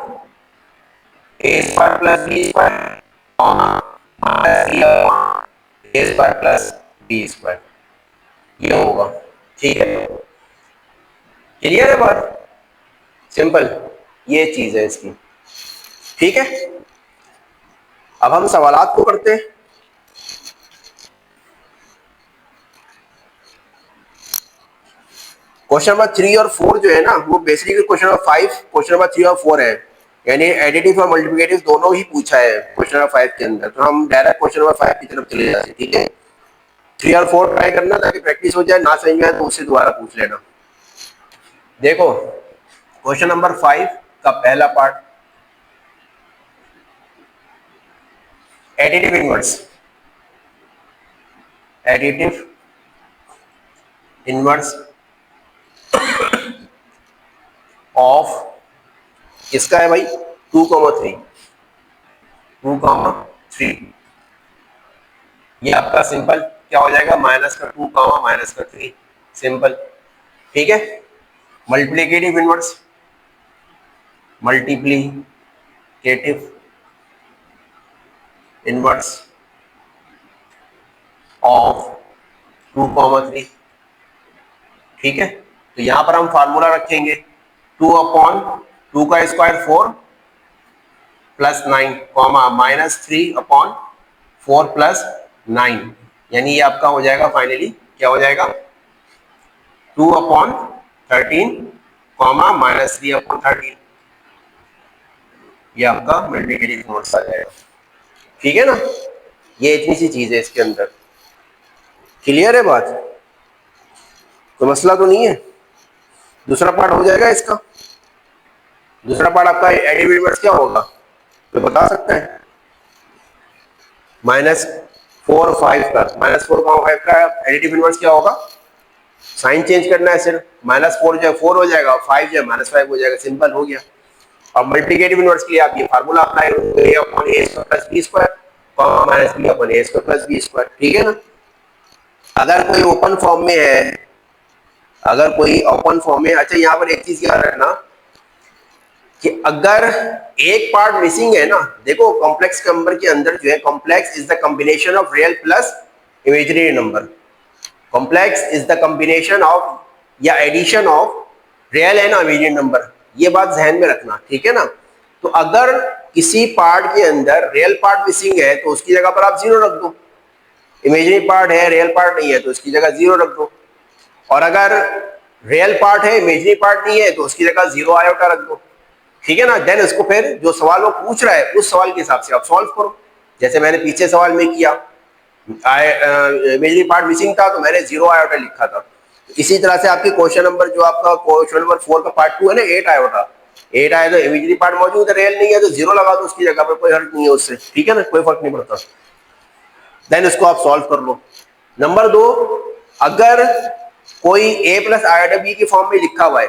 ए स्क्वायर प्लस बी स्क्वायर ए स्क्वायर प्लस बी स्क्वायर, ये होगा, ठीक है। क्लियर है बात? सिंपल ये चीज है इसकी। ठीक है, अब हम सवालात को करते हैं। क्वेश्चन नंबर 3 और 4 जो है ना, वो basically question number 5, question number 3 और 4 है, यानी एडिटिव और मल्टीप्लिकेटिव दोनों ही पूछा है क्वेश्चन नंबर 5 के अंदर। तो हम डायरेक्ट क्वेश्चन नंबर 5 की तरफ चले जाते हैं। ठीक है, 3 और 4 ट्राई करना ताकि प्रैक्टिस हो जाए, ना समझ में आए तो उससे दोबारा पूछ लेना। देखो क्वेश्चन नंबर 5 का पहला part, additive inverse. Additive inverse of किसका है भाई? 2,3, 2,3। ये आपका सिंपल क्या हो जाएगा? माइनस का 2 माइनस का 3, सिंपल। ठीक है, multiplicative inverse, multiplicative inverse of 2,3। ठीक है, तो यहां पर हम फार्मूला रखेंगे 2/2 का square 4 plus 9 comma minus 3/4 plus 9, यानी ये आपका हो जाएगा फाइनली क्या हो जाएगा? 2/13 कॉमा माइनस 3/13। ये आपका मल्टीप्लिकेटिव इनवर्स आ जाएगा। ठीक है ना, ये इतनी सी चीज है इसके अंदर। क्लियर है बात? तो मसला तो नहीं है। दूसरा पार्ट हो जाएगा इसका। दूसरा पार्ट आपका एडिटिव इनवर्स क्या होगा तो बता सकते हैं? -4/5 का, -4/5 का एडिटिव इनवर्स क्या होगा? साइन चेंज करना है सिर्फ, -4 जो है 4 हो जाएगा, 5 जो है -5 हो जाएगा, सिंपल हो गया। अब मल्टीप्लिकेटिव इनवर्स के लिए आप ये फार्मूला अप्लाई करोगे, a/a² plus b² minus b/a² plus b²। ठीक है ना, अगर कोई ओपन फॉर्म में है, अगर कोई ओपन फॉर्म में, अच्छा यहाँ पर एक चीज याद रखना कि अगर एक पार्ट मिसिंग है ना, देखो कॉम्प्लेक्स नंबर के अंदर जो है, complex is the combination of real plus imaginary number. Complex is the combination of या addition of real and imaginary number, ये बात ध्यान में रखना। ठीक है ना, तो अगर किसी पार्ट के अंदर रियल पार्ट मिसिंग है तो उसकी जगह पर आप 0 रख दो, इमेजिनरी पार्ट है रियल पार्ट नहीं है तो उसकी जगह 0 रख दो, और अगर रियल पार्ट है इमेजिनरी पार्ट नहीं है तो उसकी जगह 0 आयोटा रख दो। ठीक है ना, देन उसको फिर जो सवाल वो पूछ रहा है उस सवाल के हिसाब से आप सॉल्व करो, जैसे मैंने पीछे सवाल में किया, इमेजिनरी पार्ट मिसिंग था तो मैंने 0 आयोटा लिखा था। इसी तरह से आपके क्वेश्चन नंबर जो आपका क्वेश्चन नंबर 4 का पार्ट 2 है ना, 8 आयोटा, 8 आया तो इमेजिनरी पार्ट मौजूद है, रियल नहीं है तो 0 लगा दो उसकी जगह पर, कोई हर्ट नहीं है उससे। ठीक है ना, कोई फर्क नहीं पड़ता। देन इसको आप सॉल्व कर लो। नंबर 2, अगर कोई a प्लस आयोटा b की फॉर्म में लिखा हुआ है,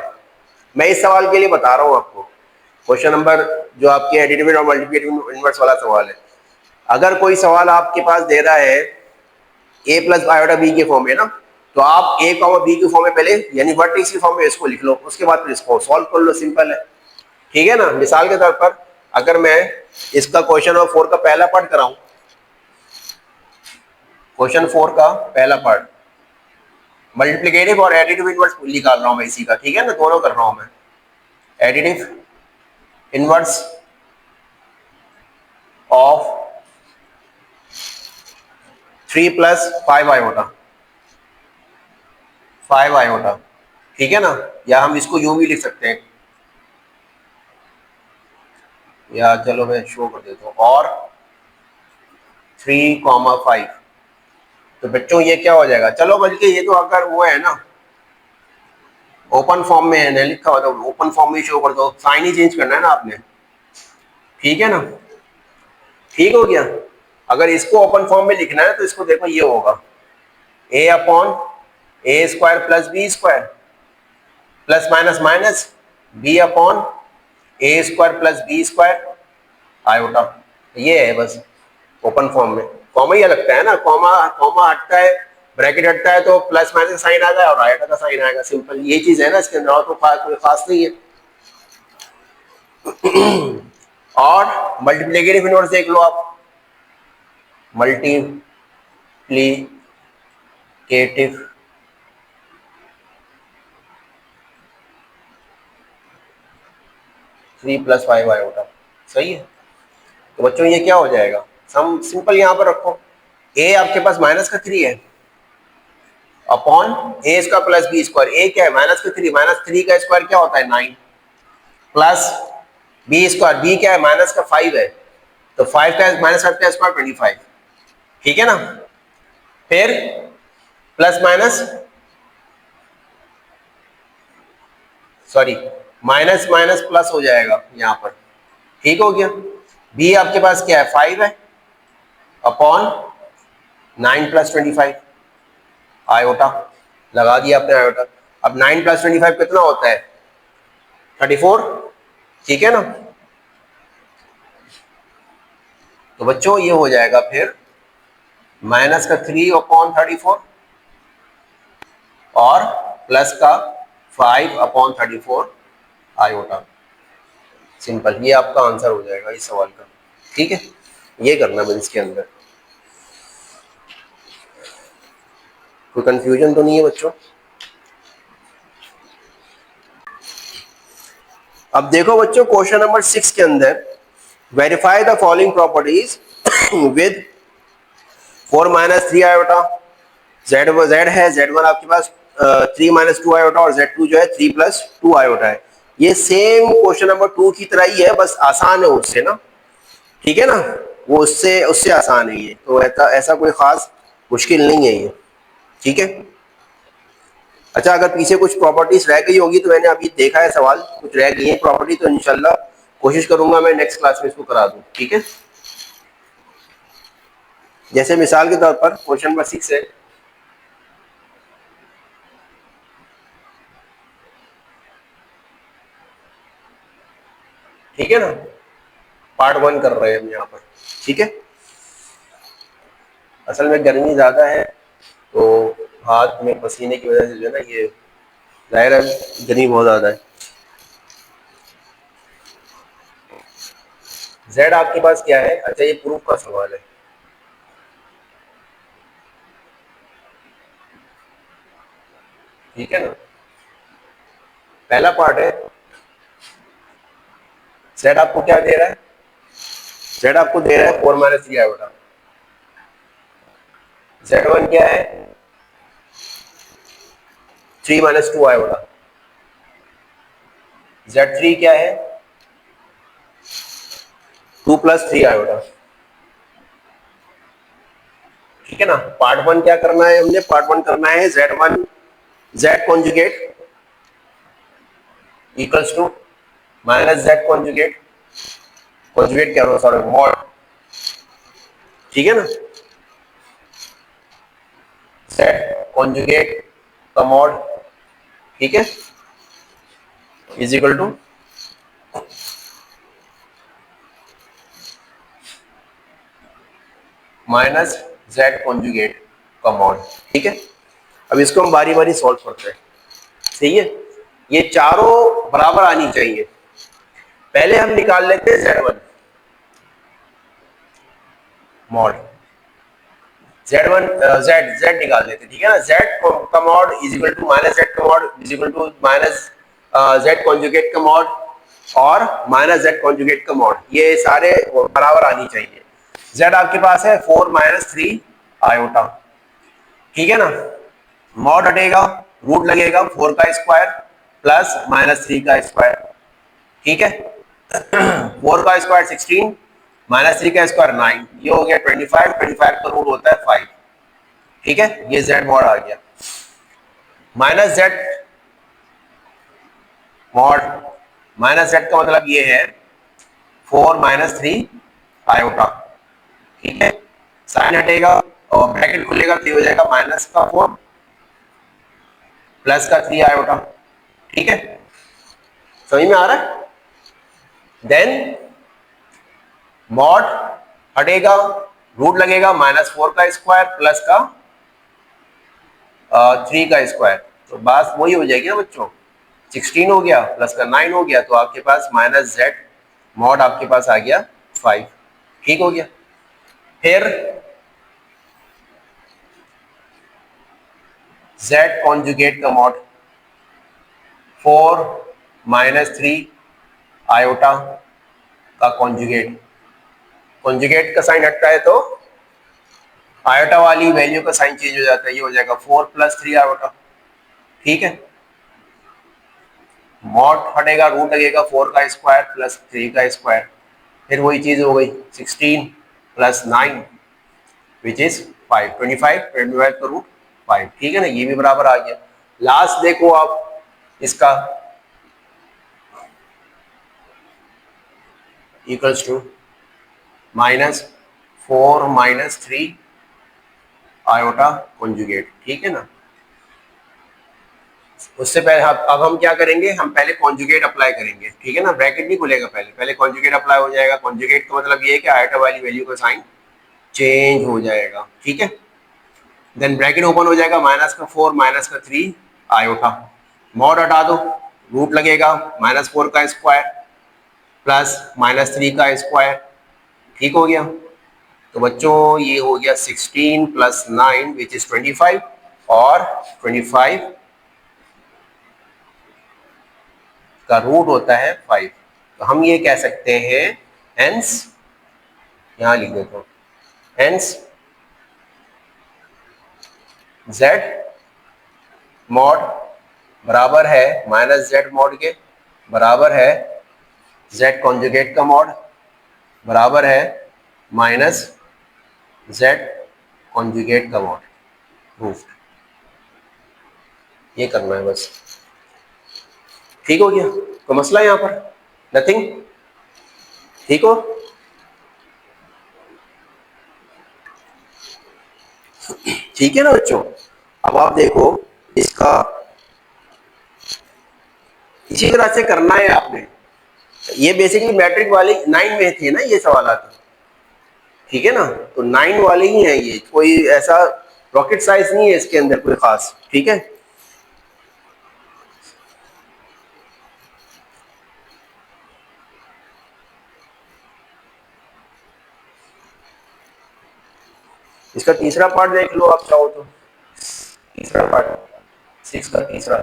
मैं इस सवाल के लिए बता रहा हूं आपको, क्वेश्चन नंबर जो आपके एडिटिव और मल्टीप्लिकेटिव इनवर्स वाला सवाल है, अगर कोई सवाल आपके पास दे रहा है a प्लस आयोटा b के फॉर्म में ना, तो आप a कॉमा b के फॉर्म में पहले यानी वर्टेक्स की फॉर्म में इसको लिख लो, उसके बाद फिर इसको सॉल्व कर लो, सिंपल है। ठीक है ना, मिसाल के तौर पर अगर मैं इसका क्वेश्चन नंबर 4 का पहला पार्ट कराऊं, क्वेश्चन 4 का पहला पार्ट मल्टीप्लिकेटिव और एडिटिव इनवर्स निकाल रहा हूं मैं इसी का। ठीक है ना, दोनों कर रहा हूं मैं, additive inverse of 3 plus 5 iota, 5 iota. ठीक है ना, या हम इसको यूं भी लिख सकते हैं, या चलो मैं शो कर देता हूं, और 3,5। तो बच्चों ये क्या हो जाएगा? चलो बल्कि ये तो अगर वो है ना ओपन फॉर्म में है लिखा हुआ, तो ओपन फॉर्म में शो कर दो, साइन ही चेंज करना है ना आपने। ठीक है ना, ठीक हो गया। अगर इसको ओपन फॉर्म में लिखना है तो इसको देखो ये होगा a/a² plus b² plus minus minus b/a² plus b² iota, ये है बस ओपन फॉर्म में। कॉमा ही लगता है ना, कॉमा कॉमा हटता है, ब्रैकेट हटता है तो प्लस माइनस साइन आ जाए और आयोटा का साइन आएगा, सिंपल ये चीज है ना इसके अंदर, और तो कोई खास नहीं है। और मल्टीप्लिकेटिव इनवर्स देख लो आप, मल्टीप्लिकेटिव 3 + 5 आयोटा। सही है। तो बच्चों ये क्या हो जाएगा, सम सिंपल यहाँ पर रखो, ए आपके पास -3 है अपॉन a² + b²। ए क्या है -3, -3 का स्क्वायर क्या होता है 9, प्लस b², b क्या है -5 है, तो 5 का -5 का स्क्वायर 25। ठीक है ना। फिर plus minus, sorry minus minus plus हो जाएगा यहाँ पर। ठीक हो गया। b आपके पास क्या है 5 है अपॉन 9 + 25 आयोटा। लगा दिया आपने आयोटा। अब 9 + 25 कितना होता है 34। ठीक है ना। तो बच्चों ये हो जाएगा फिर -3 अपॉन 34 और प्लस का 5 अपॉन 34 आयोटा। सिंपल, ये आपका आंसर हो जाएगा इस सवाल का। ठीक है, ये करना बस इसके अंदर। कोई कंफ्यूजन तो नहीं है बच्चों। अब देखो बच्चों क्वेश्चन नंबर 6 के अंदर, verify the following properties with 4 - 3 iota. z है, z1 आपके पास 3 - 2 आयोटा और z2 जो है 3 + 2 आयोटा है। ये सेम क्वेश्चन नंबर 2 की तरह ही है, बस आसान है उससे ना। ठीक है ना, वो उससे उससे आसान है ये, तो ऐसा ऐसा कोई खास मुश्किल नहीं है ये। ठीक है। अच्छा, अगर पीछे कुछ प्रॉपर्टीज रह गई होगी तो मैंने अभी देखा है सवाल कुछ रह गई है प्रॉपर्टी, तो इंशाल्लाह कोशिश करूंगा मैं नेक्स्ट क्लास में इसको करा दूं। ठीक है। जैसे मिसाल के तौर पर क्वेश्चन नंबर 6 है, ठीक है ना, पार्ट 1 कर रहे हैं हम यहाँ पर। ठीक है। असल में गर्मी ज्यादा है तो हाथ में पसीने की वजह से जो है ना, ये जाहिर है गर्मी बहुत ज्यादा है। जेड आपके पास क्या है, अच्छा ये प्रूफ का सवाल है। ठीक है ना, पहला पार्ट है, जेड आपको क्या दे रहा है, जेड आपको दे रहा है 4 - 3 आयोटा। z1 क्या है 3 - 2 आयोटा। z3 क्या है 2 + 3 आयोटा। ठीक है ना। पार्ट 1 क्या करना है हमने, पार्ट 1 करना है z1 z conjugate equals to -z conjugate, conjugate क्या होगा सॉरी मॉड। ठीक है ना, z कॉन्जुगेट का मॉड। ठीक है, is equal to -z conjugate का मॉड। ठीक है। अब इसको हम बारी बारी सॉल्व करते हैं। सही है, ये चारों बराबर आनी चाहिए। पहले हम निकाल लेते हैं z1 मॉड, z1 z निकाल लेते हैं। ठीक है ना, z का mod is equal to -z का mod is equal to -z conjugate का मॉड और -z कॉन्जुगेट का मॉड, ये सारे बराबर आनी चाहिए। z आपके पास है 4 - 3 आयोटा। ठीक है ना, मॉड हटेगा, रूट लगेगा 4 का स्क्वायर प्लस -3 का स्क्वायर। ठीक है। 4 का स्क्वायर 16 -3 का स्क्वायर 9, ये हो गया 25, 25 का रूट होता है 5। ठीक है, ये z मॉड आ गया। -z मॉड, -z का मतलब ये है 4 - 3 आयोटा। ठीक है, साइन हटेगा और ब्रैकेट खुलेगा तो ये हो जाएगा -4 प्लस का 3 आयोटा। ठीक है, समझ में आ रहा है। देन मॉड हटेगा, रूट लगेगा -4 का स्क्वायर प्लस का 3 का स्क्वायर, तो बात वही हो जाएगी ना बच्चों, 16 हो गया प्लस का 9 हो गया, तो आपके पास -z मॉड आपके पास आ गया 5। ठीक हो गया। फिर z कॉन्जुगेट का मॉड 4 - 3 आयोटा का कॉन्जुगेट, कॉन्जुगेट का साइन हटता है तो आयोटा वाली वैल्यू का साइन चेंज हो जाता है, ये हो जाएगा 4 + 3 आयोटा। ठीक है, मॉड हटेगा, रूट लगेगा 4 का स्क्वायर प्लस 3 का स्क्वायर, फिर वही चीज हो गई 16 + 9 विच इज 5, 25 का रूट 5। ठीक है ना, ये भी बराबर आ गया। लास्ट देखो आप इसका इक्वल्स टू -4 - 3 आयोटा कॉन्जुगेट। ठीक है ना, उससे पहले अब हम क्या करेंगे, हम पहले कॉन्जुगेट अप्लाई करेंगे। ठीक है ना, ब्रैकेट नहीं खुलेगा, पहले पहले कॉन्जुगेट अप्लाई हो जाएगा। कॉन्जुगेट का मतलब ये है कि आयोटा वाली वैल्यू का साइन चेंज हो जाएगा। ठीक है, देन ब्रैकेट ओपन हो जाएगा, -4 - 3 आयोटा, मॉड हटा दो, रूट लगेगा -4 का स्क्वायर प्लस -3 का स्क्वायर। ठीक हो गया, तो बच्चों ये हो गया 16 + 9 विच इज 25, और 25 का रूट होता है 5। तो हम ये कह सकते हैं हेंस, यहां लिख देता हूं, हेंस z मॉड बराबर है -z मॉड के, बराबर है z कॉन्जुगेट का मॉड, बराबर है -z कॉन्जुगेट का मॉड, प्रूफ। ये करना है बस। ठीक हो गया, तो मसला यहां पर नथिंग। ठीक हो, ठीक है ना बच्चों। अब आप देखो इसका इसी तरह से करना है आपने। ये बेसिकली मैट्रिक वाली 9 में थे ना ये सवाल आते। ठीक है ना, तो 9 वाले ही हैं ये, कोई ऐसा रॉकेट साइंस नहीं है इसके अंदर कोई खास। ठीक है, इसका तीसरा पार्ट देख लो आप चाहो तो, तीसरा पार्ट 6 का तीसरा।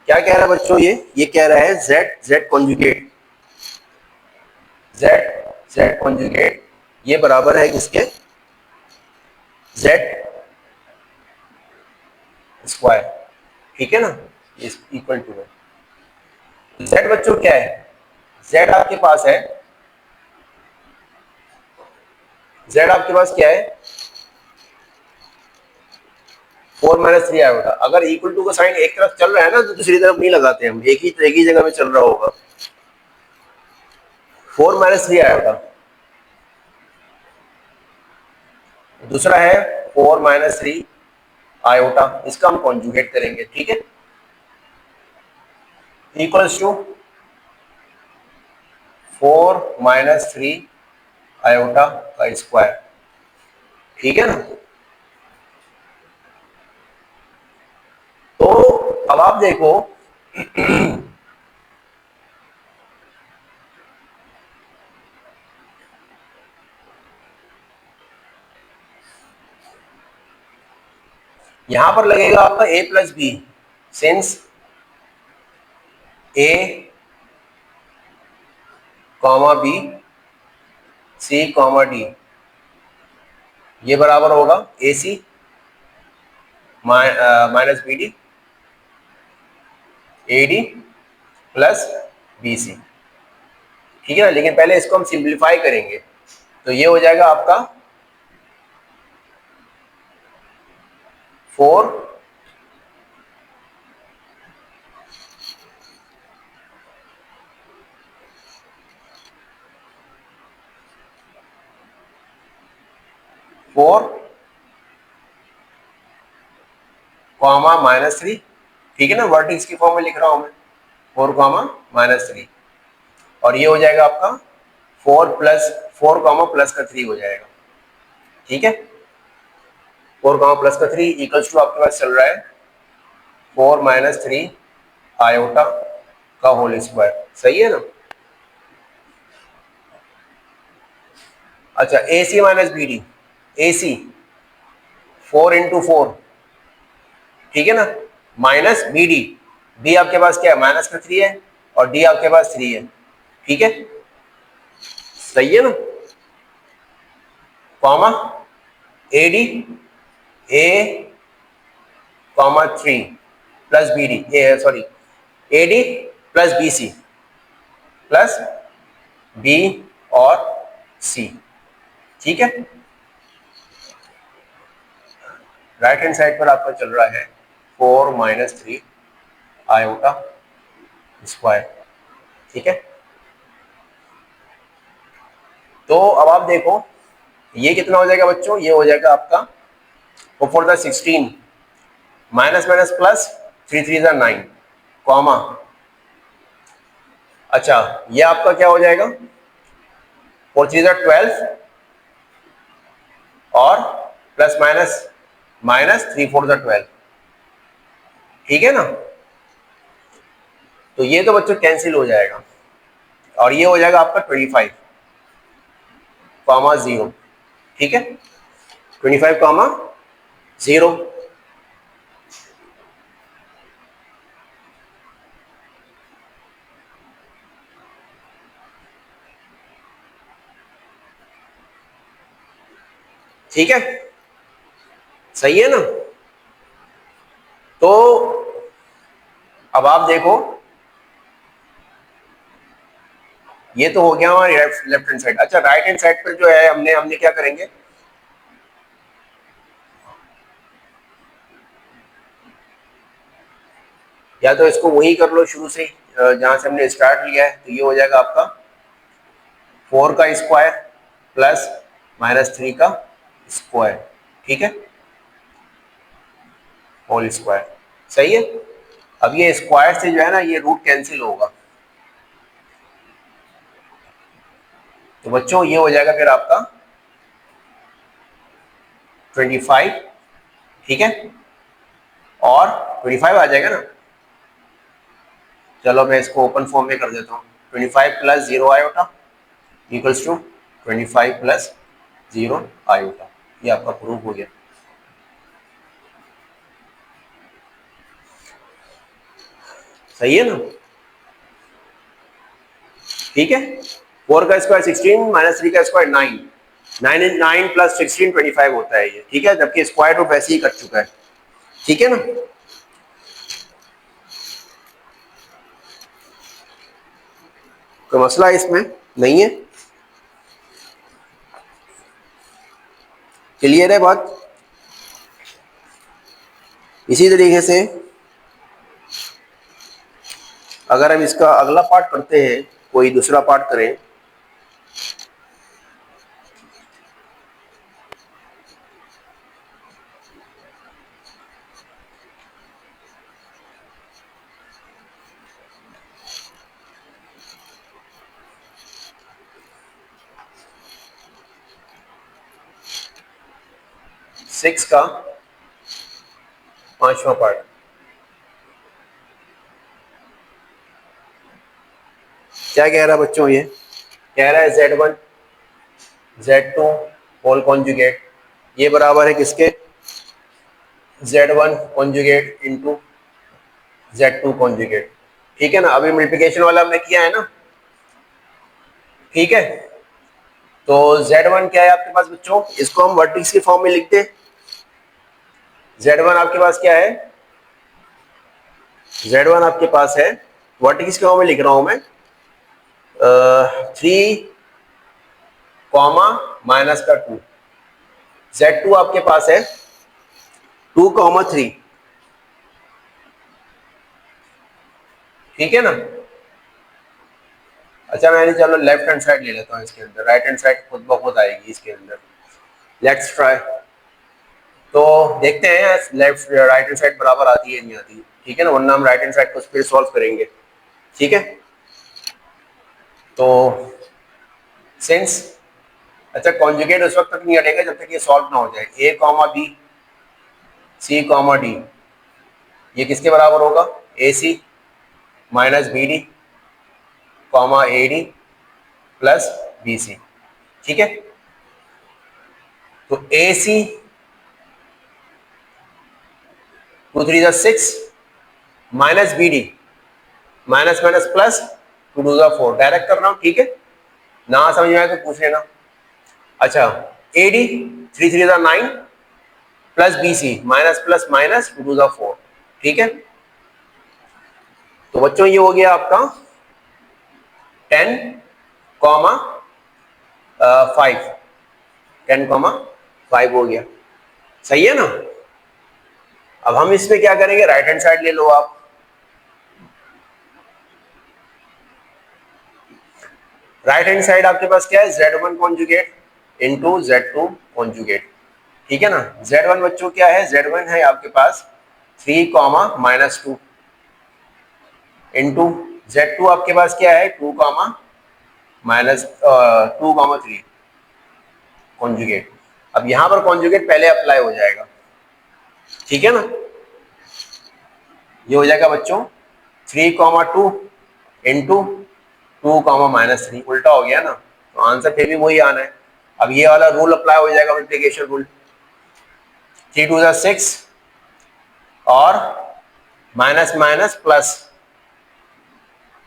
क्या कह रहा है बच्चों, ये कह रहा है z कॉन्जुगेट, z कॉन्जुगेट ये बराबर है किसके, z स्क्वायर। ठीक है ना, इक्वल टू है z। बच्चों क्या है, z आपके पास है, z आपके पास क्या है 4 - 3 आयोटा। अगर इक्वल टू का साइन एक तरफ चल रहा है ना तो दूसरी तरफ नहीं लगाते हम, एक ही जगह में चल रहा होगा। 4 - 3 आयोटा, दूसरा है 4 - 3 आयोटा, इसका हम कॉन्जुगेट करेंगे। ठीक है, इक्वल्स टू 4 - 3 आयोटा का स्क्वायर। ठीक है ना, तो अब आप देखो यहां पर लगेगा आपका a + b, since a, b, c, d, ये बराबर होगा AC -BD AD + BC। ठीक है ना, लेकिन पहले इसको हम सिंप्लीफाई करेंगे, तो ये हो जाएगा आपका 4 -3। ठीक है ना, वर्टिक्स की फॉर्म में लिख रहा हूं मैं, 4 -3, और ये हो जाएगा आपका 4 प्लस का 3 हो जाएगा। ठीक है, 4 प्लस का 3 इक्वल्स टू आपके पास चल रहा है 4 - 3 आयोटा का होल स्क्वायर। सही है ना। अच्छा, AC - BD, AC 4 × 4, ठीक है ना, -BD बी आपके पास क्या है, माइनस में 3 है, और डी आपके पास 3 है, ठीक है, सही है ना, comma A D, A comma 3 plus B D, sorry A D plus B C plus B और सी, ठीक है। राइट हैंड साइड पर आपका चल रहा है 4 माइनस 3 आयोटा स्क्वायर, ठीक है। तो अब आप देखो ये कितना हो जाएगा बच्चों, ये हो जाएगा आपका 4 4 16 माइनस माइनस प्लस 3 3 9 कॉमा, अच्छा ये आपका क्या हो जाएगा 4 3 12 और प्लस माइनस माइनस 3 4 12, ठीक है ना। तो ये तो बच्चों कैंसिल हो जाएगा और ये हो जाएगा आपका 25 कॉमा 0, ठीक है, 25 कॉमा 0, ठीक है, सही है ना। तो अब आप देखो ये तो हो गया हमारी लेफ्ट हैंड साइड। अच्छा राइट हैंड साइड पर जो है हमने क्या करेंगे, या तो इसको वही कर लो शुरू से जहां से हमने स्टार्ट लिया है, तो ये हो जाएगा आपका 4 का स्क्वायर प्लस माइनस 3 का स्क्वायर, ठीक है, होल स्क्वायर, सही है। अब ये स्क्वायर से जो है ना ये रूट कैंसिल होगा, तो बच्चों ये हो जाएगा फिर आपका 25, ठीक है, और 25 आ जाएगा ना, चलो मैं इसको ओपन फॉर्म में कर देता हूँ, 25 plus 0 iota equals to 25 plus 0 iota, ये आपका प्रूफ हो गया, सही है ना, ठीक है। 4 का स्क्वायर 16 माइनस 3 का स्क्वायर 9, 9 प्लस 16 25 होता है ये, ठीक है, जबकि स्क्वायर रूट वैसे ही कट चुका है, ठीक है ना। कोई मसला इसमें नहीं है, क्लियर है बात। इसी तरीके से अगर हम इसका अगला पार्ट करते हैं, कोई दूसरा पार्ट करें, सिक्स का 5वां पार्ट, क्या कह रहा है बच्चों, ये कह रहा है Z1 Z2 होल कॉन्जुगेट, ये बराबर है किसके, Z1 conjugate into Z2 conjugate, ठीक है ना। अभी मल्टीप्लिकेशन वाला हमने किया है ना, ठीक है। तो Z1 क्या है आपके पास बच्चों, इसको हम वर्टिक्स की फॉर्म में लिखते हैं। Z1 आपके पास क्या है, Z1 आपके पास है वर्टिक्स की फॉर्म में लिख रहा हूं मैं 3 कॉमा माइनस का 2, Z2 आपके पास है 2 कॉमा 3, ठीक है ना। अच्छा मैंने चलो लेफ्ट हैंड साइड ले लेता हूँ इसके अंदर, राइट हैंड साइड खुद ब खुद आएगी इसके अंदर, लेट्स ट्राई। तो देखते हैं लेफ्ट राइट हैंड साइड बराबर आती है नहीं आती, ठीक है ना, वरना हम राइट हैंड साइड को फिर सॉल्व करेंगे, ठीक है। तो सिंस अच्छा कॉन्जुगेट उस वक्त तक नहीं हटेगा जब तक ये सॉल्व ना हो जाए, a comma b c comma d, ये किसके बराबर होगा, a C minus B d comma A D plus B C, ठीक है। तो a c 2 3 6 minus B d minus minus plus 2 to the 4 direct कर रहा हूँ, ठीक है, ना समझ में आए तो पूछ लेना। अच्छा, AD 3 3 the 9 plus BC minus plus minus 2 to the 4, ठीक है। तो बच्चों ये हो गया आपका 10 कॉमा 5, 10 कॉमा 5 हो गया, सही है ना। अब हम इसमें क्या करेंगे, राइट हैंड साइड ले लो आप। राइट हैंड साइड आपके पास क्या है, Z1 conjugate into Z2 conjugate, ठीक है ना। Z1 बच्चों क्या है, Z1 है आपके पास 3 कॉमा माइनस 2 इंटू Z2 आपके पास क्या है 2 कॉमा माइनस 2 कॉमा 3 कॉन्जुगेट। अब यहां पर कॉन्जुगेट पहले अप्लाई हो जाएगा, ठीक है ना। ये हो जाएगा बच्चों 3 कॉमा 2 इंटू 2 कॉमा माइनस 3, उल्टा हो गया ना, तो आंसर फिर भी वही आना है। अब ये वाला रूल अप्लाई हो जाएगा, मल्टीप्लिकेशन रूल, 3 टू 6 और माइनस माइनस प्लस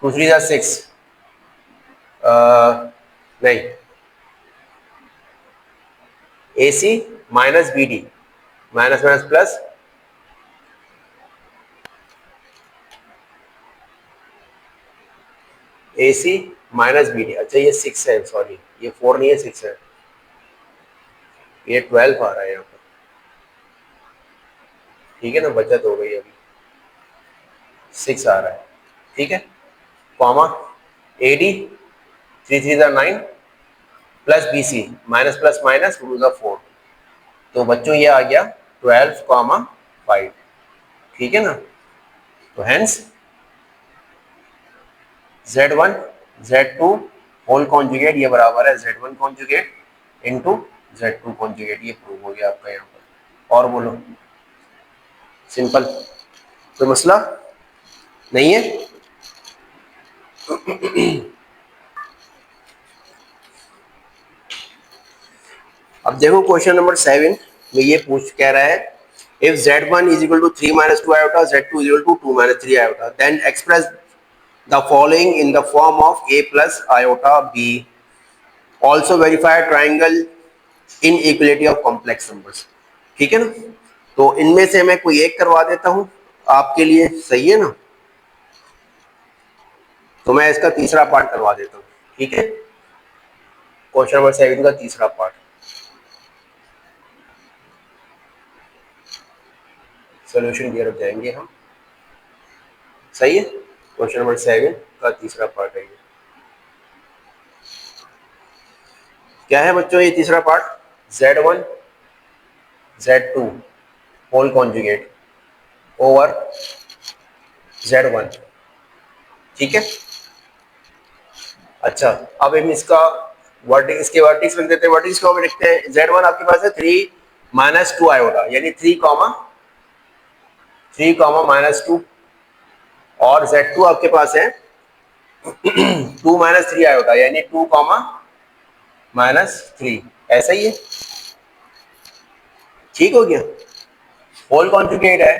2 3 6, नहीं, AC minus BD minus minus plus AC minus BD। अच्छा ये 6 है, सॉरी ये 4 नहीं है 6 है, ये 12 आ रहा है यहाँ पर, ठीक है ना, बचत हो गई अभी, 6 आ रहा है, ठीक है, comma AD 3 3 9 plus BC minus plus minus 2 to the 4, तो बच्चों ये आ गया 12 कॉमा 5, ठीक है ना। तो hence Z1 Z2 whole conjugate ये बराबर है Z1 conjugate into Z2 conjugate, ये प्रूव हो गया आपका यहाँ पर। और बोलो, सिंपल, कोई मसला नहीं है। अब देखो क्वेश्चन नंबर 7 में ये पूछ कह रहा है, if Z1 is equal to 3 minus 2 iota, Z2 is equal to 2 minus 3 iota, then express the following in the form of A plus iota B. Also verify triangle inequality of complex numbers, ठीक है ना। तो इनमें से मैं कोई एक करवा देता हूं आपके लिए, सही है ना। तो मैं इसका तीसरा पार्ट करवा देता हूं, ठीक है, क्वेश्चन नंबर 7 का तीसरा पार्ट, सॉल्यूशन की तरफ जाएंगे हम, सही है। क्वेश्चन नंबर 7 का तीसरा पार्ट है ये, क्या है बच्चों ये तीसरा part, Z1 Z2 whole conjugate over Z1, ठीक है। अच्छा, अब हम इसका वर्टिक्स, इसके वर्टिक्स लिख देते हैं, वर्टिक्स को हम लिखते हैं, Z1 आपके पास है 3 माइनस 2 आयोटा यानी 3 कॉमा माइनस 2, और Z2 आपके पास है 2 माइनस 3 आयोटा यानी 2 कॉमा माइनस 3, ऐसा ही है, ठीक हो गया। होल कॉन्जुगेट है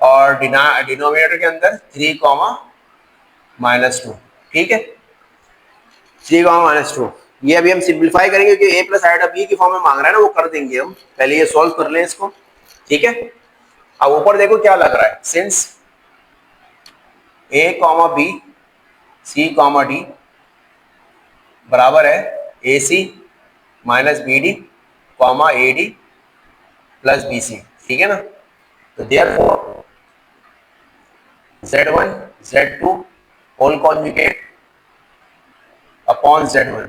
और डिनोमिनेटर के अंदर 3 कॉमा माइनस 2, ठीक है, 3 कॉमा माइनस 2। ये अभी हम सिंप्लीफाई करेंगे क्योंकि A प्लस आयोटा B की फॉर्म में मांग रहा है ना, वो कर देंगे हम, पहले ये सॉल्व कर लें इसको, ठीक है। अब ऊपर देखो क्या लग रहा है, since A comma B C comma D बराबर है AC minus BD comma AD plus BC, ठीक है ना। तो therefore Z1 Z2 whole conjugate upon Z1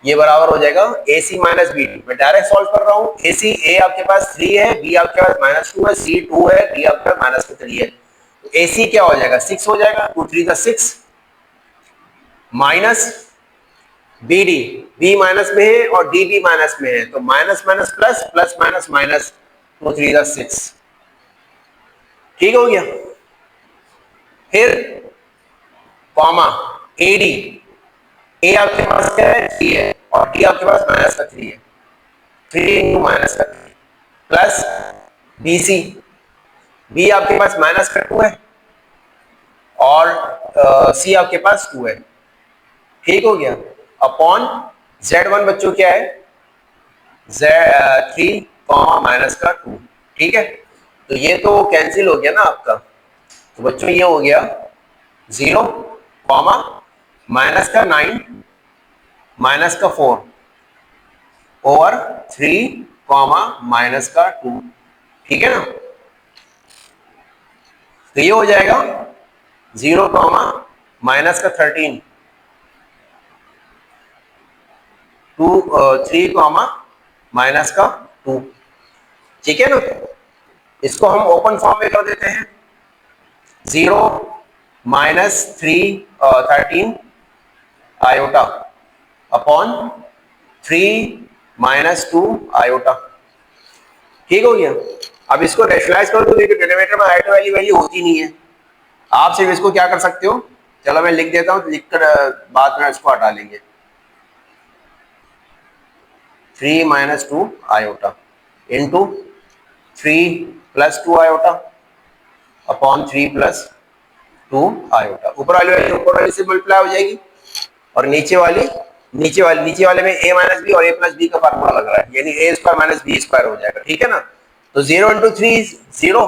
ये बराबर हो जाएगा AC माइनस BD। मैं डायरेक्ट सॉल्व कर रहा हूँ, AC A आपके पास 3 है, B आपके पास माइनस 2 है, C 2 है, D आपके पास माइनस 3 है, तो AC क्या हो जाएगा 6 हो जाएगा, 2 3 6 माइनस BD, B माइनस में है और D भी माइनस में है, तो minus minus plus plus minus minus 2 3 6, ठीक हो गया। फिर कॉमा AD, A आपके पास क्या है 3 है और D आपके पास माइनस का 3 है, 3 इंटू माइनस का 3 प्लस BC, B आपके पास माइनस का 2 है और सी आपके पास 2 है, ठीक हो गया। अपॉन Z1 बच्चों क्या है, Z3 कॉमा माइनस का 2, ठीक है। तो ये तो कैंसिल हो गया ना आपका, तो बच्चों ये हो गया 0 कॉमा माइनस का 9 माइनस का 4 ओवर 3 कॉमा माइनस का 2, ठीक है ना। तो ये हो जाएगा 0 कॉमा माइनस का 13 2 3 कॉमा माइनस का 2, ठीक है ना। इसको हम ओपन फॉर्म में कर देते हैं, 0 माइनस 13 आयोटा अपॉन 3 - 2 आयोटा, ठीक हो गया। अब इसको रेशनलाइज करो तो देखिए डिनोमिनेटर में आयोटा वाली वैल्यू होती नहीं है। आप सिर्फ इसको क्या कर सकते हो, चलो मैं लिख देता हूँ, लिखकर बाद में इसको हटा लेंगे। 3 - 2 iota into 3 + 2 iota upon 3 + 2 iota. ऊपर वाली से मल्टीप्लाई हो जाएगी और नीचे वाले में a - b और a + b का फार्मूला लग रहा है, यानी a² - b² हो जाएगा, ठीक है ना। तो 0 × 3 0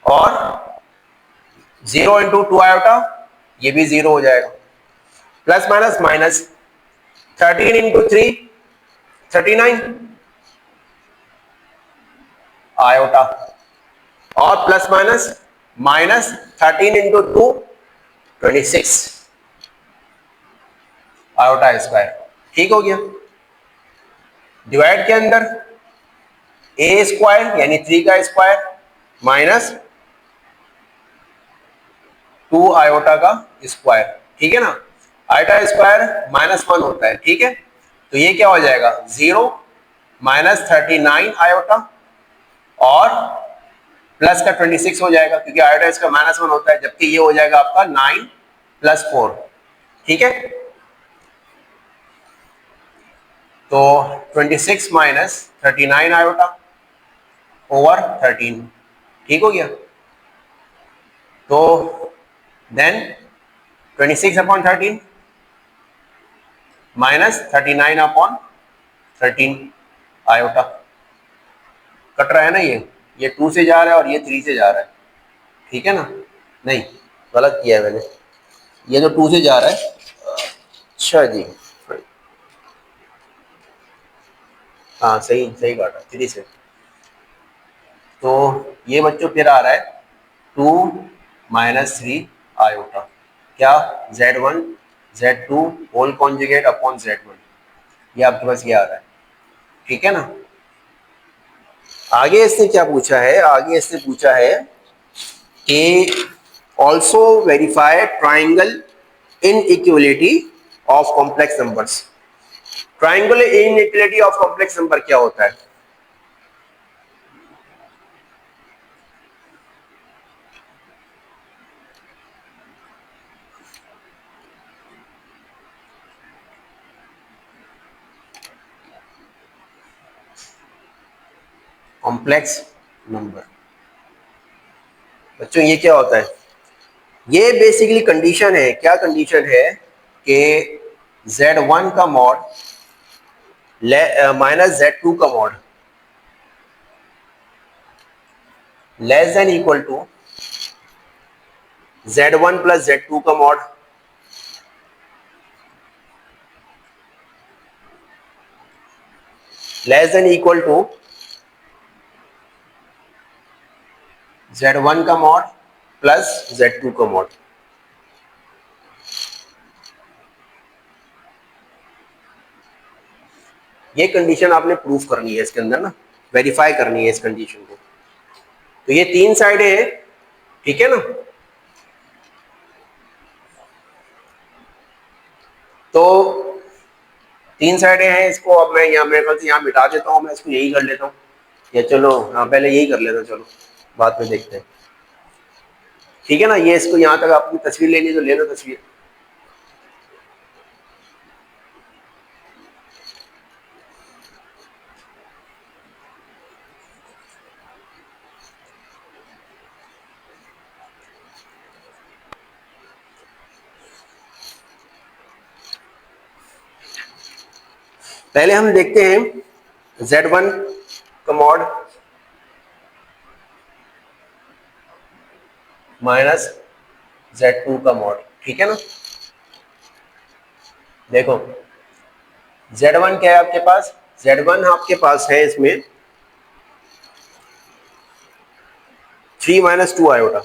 और 0 × 2 आयोटा ये भी 0 हो जाएगा, प्लस माइनस माइनस 13 × 3 39 आयोटा और plus minus minus 13 × 2 26 iota square, ठीक हो गया। डिवाइड के अंदर a² यानी 3 का स्क्वायर माइनस 2 आयोटा का स्क्वायर, ठीक है ना। आयोटा स्क्वायर -1 होता है, ठीक है। तो ये क्या हो जाएगा 0 - 39 आयोटा और प्लस का 26 हो जाएगा, क्योंकि आयोटा इसका -1 होता है, जबकि ये हो जाएगा आपका 9 + 4, ठीक है। तो 26 - 39 आयोटा ओवर 13, ठीक हो गया। तो देन 26/13 -39/13 आयोटा, कट रहा है ना, ये 2 से जा रहा है और ये 3 से जा रहा है, ठीक है ना। नहीं, गलत किया है मैंने, ये तो 2 से जा रहा है, अच्छा जी, हाँ सही सही काटा 3 से। तो ये बच्चों फिर आ रहा है 2 - 3 आयोटा, क्या Z1 Z2 whole conjugate upon Z1, ये आपके पास ये आ रहा है, ठीक है ना। आगे इसने क्या पूछा है, आगे इसने पूछा है कि also verify triangle inequality of complex numbers. Triangle inequality of complex number क्या होता है? कॉम्प्लेक्स नंबर बच्चों ये क्या होता है? ये बेसिकली कंडीशन है, क्या कंडीशन है कि Z1 का मॉड माइनस Z2 का mod less than equal to Z1 + Z2 का mod less than equal to Z1 का मॉड प्लस Z2 का मॉड। ये कंडीशन आपने प्रूफ करनी है इसके अंदर ना, वेरीफाई करनी है इस कंडीशन को। तो ये 3 साइडें हैं, ठीक है ना। तो 3 साइडें हैं, इसको अब मैं यहाँ मेरे ख्याल से यहाँ मिटा देता हूँ, मैं इसको यही कर लेता हूँ, या चलो हाँ पहले यही कर लेता हूँ, चलो बाद में देखते हैं, ठीक है ना। ये इसको यहाँ तक आपकी तस्वीर लेनी तो ले लो तस्वीर। पहले हम देखते हैं Z1 का मॉड माइनस Z2 का मॉड, ठीक है ना। देखो Z1 क्या है आपके पास, Z1 आपके पास है इसमें 3 minus 2 iota,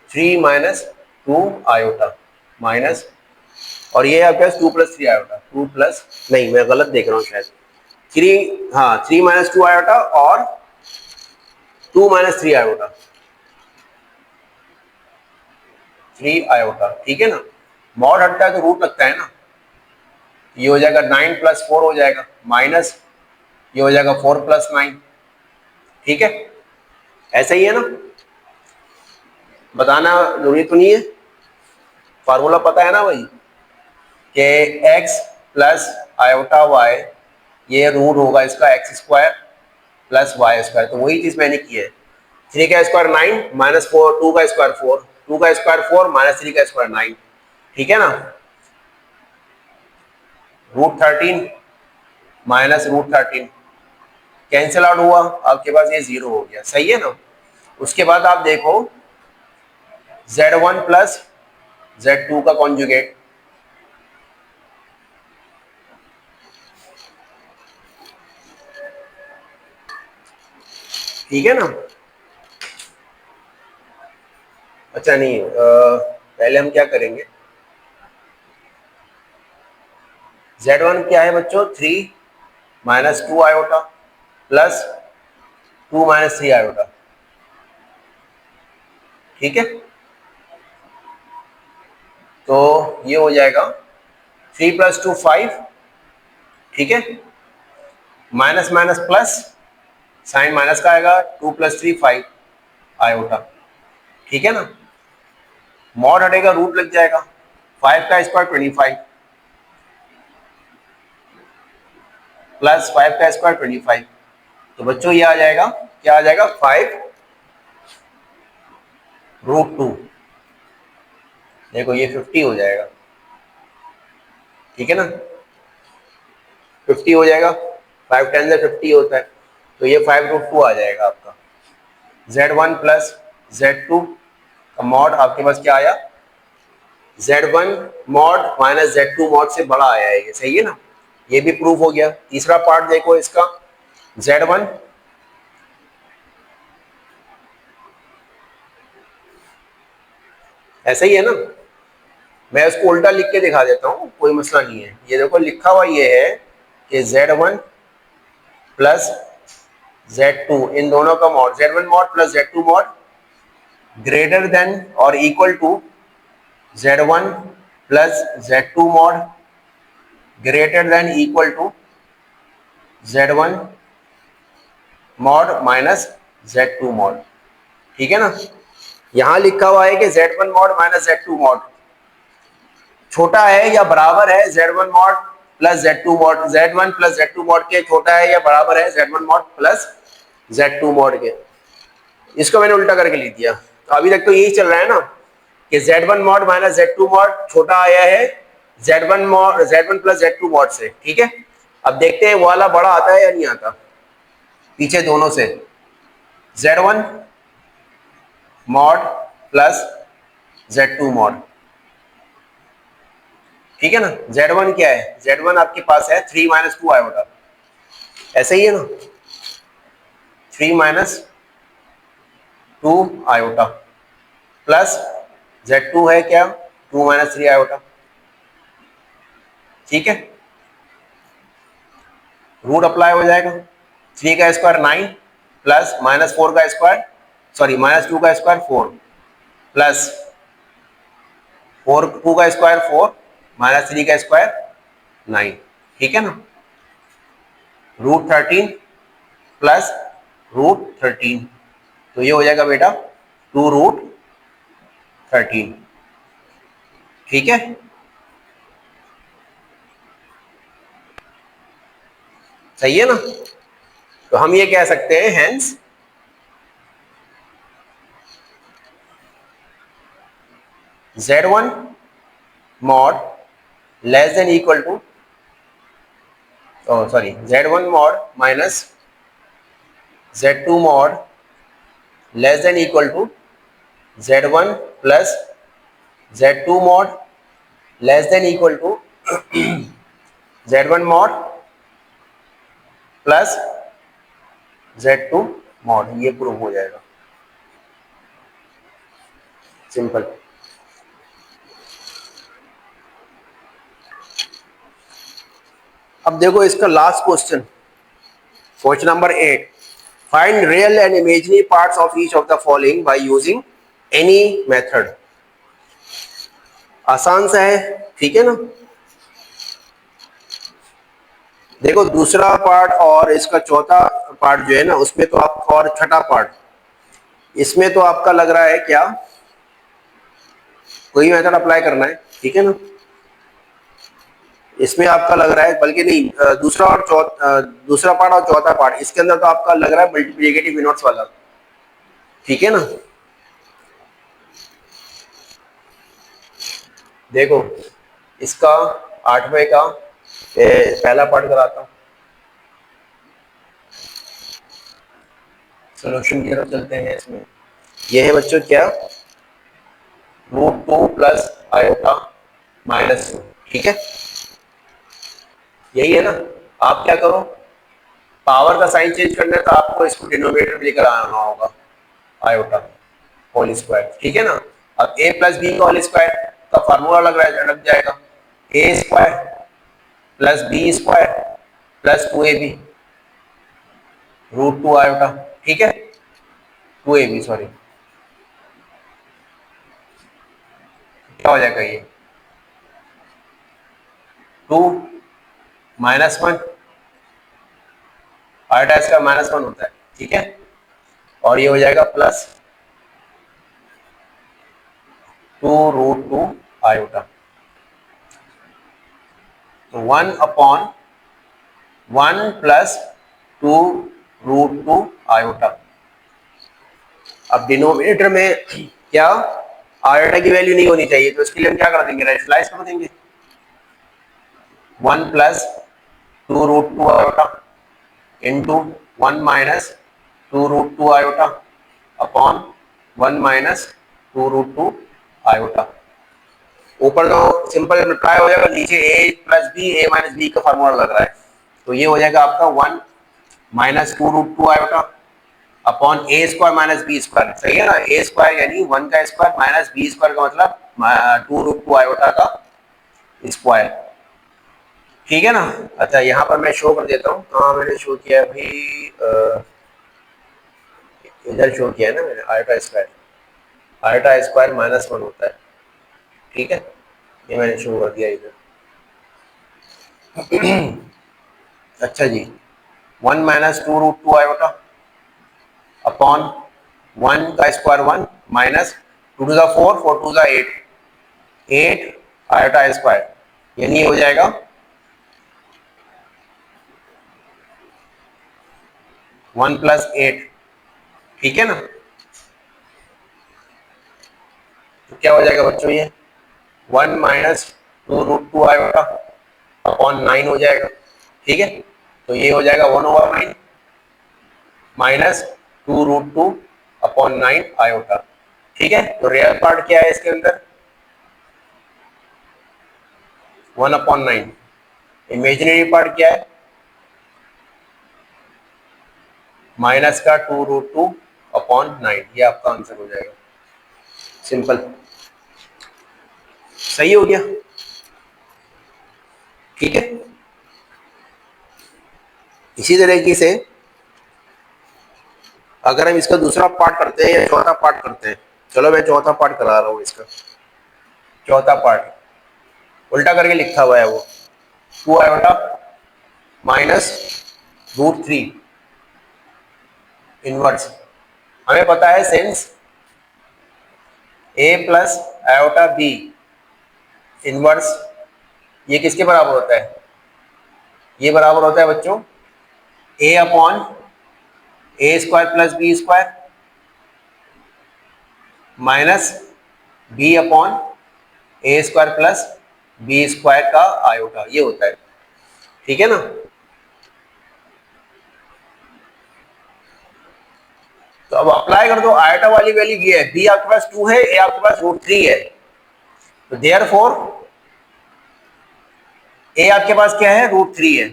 3 minus 2 iota minus, और ये आपके पास 2 प्लस 3 आयोटा, 2 प्लस, नहीं मैं गलत देख रहा हूँ शायद, 3, हाँ 3 माइनस 2 आयोटा और 2 माइनस 3 आयोटा, 3 आयोटा, ठीक है ना। मॉड हटता है तो रूट लगता है ना, ये हो जाएगा 9 प्लस 4 हो जाएगा माइनस, ये हो जाएगा 4 प्लस 9, ठीक है, ऐसा ही है ना, बताना जरूरी तो नहीं है, फार्मूला पता है ना भाई, कि x प्लस आयोटा वाई, ये रूट होगा इसका x square plus Y square, तो वही चीज मैंने की है। 3 का स्क्वायर 9 माइनस 4, 2 का स्क्वायर 4, 2 का स्क्वायर 4 माइनस 3 का स्क्वायर 9, ठीक है ना। Root 13 minus root 13 cancel out हुआ, आपके पास ये 0 हो गया, सही है ना। उसके बाद आप देखो Z1 प्लस Z2 का कॉन्जुगेट, ठीक है ना। अच्छा नहीं, पहले हम क्या करेंगे, Z1 क्या है बच्चों, 3 minus 2 iota plus 2 minus 3 iota, ठीक है। तो ये हो जाएगा 3 प्लस 2 5, ठीक है, minus minus plus, sign minus का आएगा, 2 प्लस 3 5 आयोटा, ठीक है ना। मॉड हटेगा रूट लग जाएगा, 5 का स्क्वायर 25 प्लस 5 का स्क्वायर 25, तो बच्चों ये आ जाएगा, क्या आ जाएगा, 5 रूट 2, देखो ये 50 हो जाएगा, ठीक है ना, 50 हो जाएगा, 5 10 से 50 होता है, तो ये 5 रूट 2 आ जाएगा आपका। Z1 प्लस Z2 का मॉड आपके पास क्या आया, Z1 mod minus Z2 mod से बड़ा आया है, ये सही है ना, ये भी प्रूफ हो गया। तीसरा पार्ट देखो इसका, Z1 ऐसा ही है ना, मैं उसको उल्टा लिख के दिखा देता हूँ, कोई मसला नहीं है। ये देखो लिखा हुआ ये है कि Z1 प्लस Z2, इन दोनों का mod, Z1 mod plus Z2 mod greater than और equal to Z1 plus Z2 mod greater than equal to Z1 mod minus Z2 mod, ठीक है ना। यहां लिखा हुआ है कि Z1 mod minus Z2 mod छोटा है या बराबर है Z1 mod plus Z2 mod, Z1 plus Z2 mod के छोटा है या बराबर है Z1 mod plus Z2 mod के। इसको मैंने उल्टा करके लिख दिया, तो अभी तक तो यही चल रहा है ना कि Z1 mod minus Z2 mod छोटा आया है Z1 mod, Z1 plus Z2 mod से, ठीक है। अब देखते हैं वो वाला बड़ा आता है या नहीं आता, पीछे दोनों से, Z1 mod plus Z2 mod, ठीक है ना। Z1 क्या है, Z1 आपके पास है 3 माइनस 2 आयोटा, ऐसे ही है ना, 3 माइनस 2 आयोटा प्लस Z2 है क्या, 2 माइनस 3 आयोटा, ठीक है। रूट अप्लाई हो जाएगा, 3 का स्क्वायर 9 प्लस माइनस 4 का स्क्वायर, सॉरी माइनस 2 का स्क्वायर 4 प्लस 4, 2 का स्क्वायर 4 माइनस 3 का स्क्वायर 9, ठीक है ना। रूट 13 प्लस रूट 13, तो ये हो जाएगा बेटा 2 रूट 13, ठीक है। सही है ना, तो हम ये कह सकते हैं hence Z1 mod less than equal to sorry z1 mod minus z2 mod less than equal to z1 plus z2 mod less than equal to z1 mod plus z2 mod, ये प्रूव हो जाएगा। Simple. अब देखो इसका last question, question number 8, find real and imaginary parts of each of the following by using any method. आसान सा है, ठीक है ना। देखो दूसरा पार्ट और इसका चौथा पार्ट जो है ना, उसमें तो आपका, और छठा पार्ट, इसमें तो आपका लग रहा है क्या कोई मेथड अप्लाई करना है, ठीक है ना। इसमें आपका लग रहा है, बल्कि नहीं, दूसरा पार्ट और चौथा पार्ट, इसके अंदर तो आपका लग रहा है मल्टीप्लिकेटिव इनवर्स वाला, ठीक है ना। देखो इसका 8वें का पहला पार्ट कराता हूँ, सोल्यूशन की तरफ चलते हैं। इसमें यह है बच्चों क्या, √2 प्लस आयोटा माइनस 2, ठीक है, यही है ना। आप क्या करो, पावर का साइन चेंज करना है तो आपको इसको डिनोमिनेटर में लेकर आना होगा, आयोटा होल स्क्वायर, ठीक है ना। अब a प्लस बी का होल स्क्वायर का फार्मूला लग जाएगा, a square plus B square plus 2ab √2 iota, ठीक है, 2ab, सॉरी, क्या हो जाएगा ये 2 -1, आयोटा इसका -1 होता है, ठीक है, और ये हो जाएगा प्लस 2 √2 आयोटा, तो 1/1 प्लस 2 √2 आयोटा। अब डिनोमिनेटर में क्या आयोटा की वैल्यू नहीं होनी चाहिए, तो इसके लिए हम क्या कर देंगे, रैशनलाइज कर देंगे, 1 plus 2 √2 iota into 1 minus 2 √2 iota upon 1 minus 2 √2 iota. ऊपर तो सिंपल मल्टीप्लाई हो जाएगा, नीचे a plus b, a minus b का फार्मूला लग रहा है, तो ये हो जाएगा आपका 1 minus 2 √2 iota upon a square minus b square, सही है ना। a स्क्वायर यानी 1 का स्क्वायर माइनस बी स्क्वायर का मतलब 2 √2 आयोटा का स्क्वायर, ठीक है ना। अच्छा यहाँ पर मैं शो कर देता हूँ, कहाँ मैंने शो किया है भाई, इधर शो किया है ना मैंने, आयोटा स्क्वायर, आयोटा स्क्वायर -1 होता है, ठीक है, ये मैंने शो कर दिया इधर। अच्छा जी, 1 माइनस 2 √2 आयोटा अपॉन 1 का square 1 minus 2 to the 4, 4 to the 8, 8 iota square, यानी हो जाएगा 1 प्लस 8, ठीक है ना। तो क्या हो जाएगा बच्चों, ये 1 माइनस 2 √2 आयोटा अपॉन 9 हो जाएगा, ठीक है, तो ये हो जाएगा 1/9 माइनस 2 √2 अपॉन 9 आयोटा, ठीक है। तो रियल पार्ट क्या है इसके अंदर, 1/9, इमेजिनरी पार्ट क्या है, माइनस का 2 √2 अपॉन 9, ये आपका आंसर हो जाएगा। सिंपल, सही हो गया, ठीक है। इसी तरीके से अगर हम इसका दूसरा पार्ट करते हैं या चौथा पार्ट करते हैं, चलो मैं चौथा पार्ट करा रहा हूं। इसका चौथा पार्ट उल्टा करके लिखा हुआ है वो, 2 आयोटा माइनस √3 इनवर्स, हमें पता है since a plus iota b inverse, ये किसके बराबर होता है, ये बराबर होता है बच्चों a upon a square plus B square minus b upon a square plus B square का आयोटा, ये होता है, ठीक है ना। तो अब अप्लाई कर दो, आयोटा वाली वैल्यू ये है, बी आपके पास 2 है, ए आपके पास √3 है, तो देयरफॉर ए आपके पास क्या है, √3 है,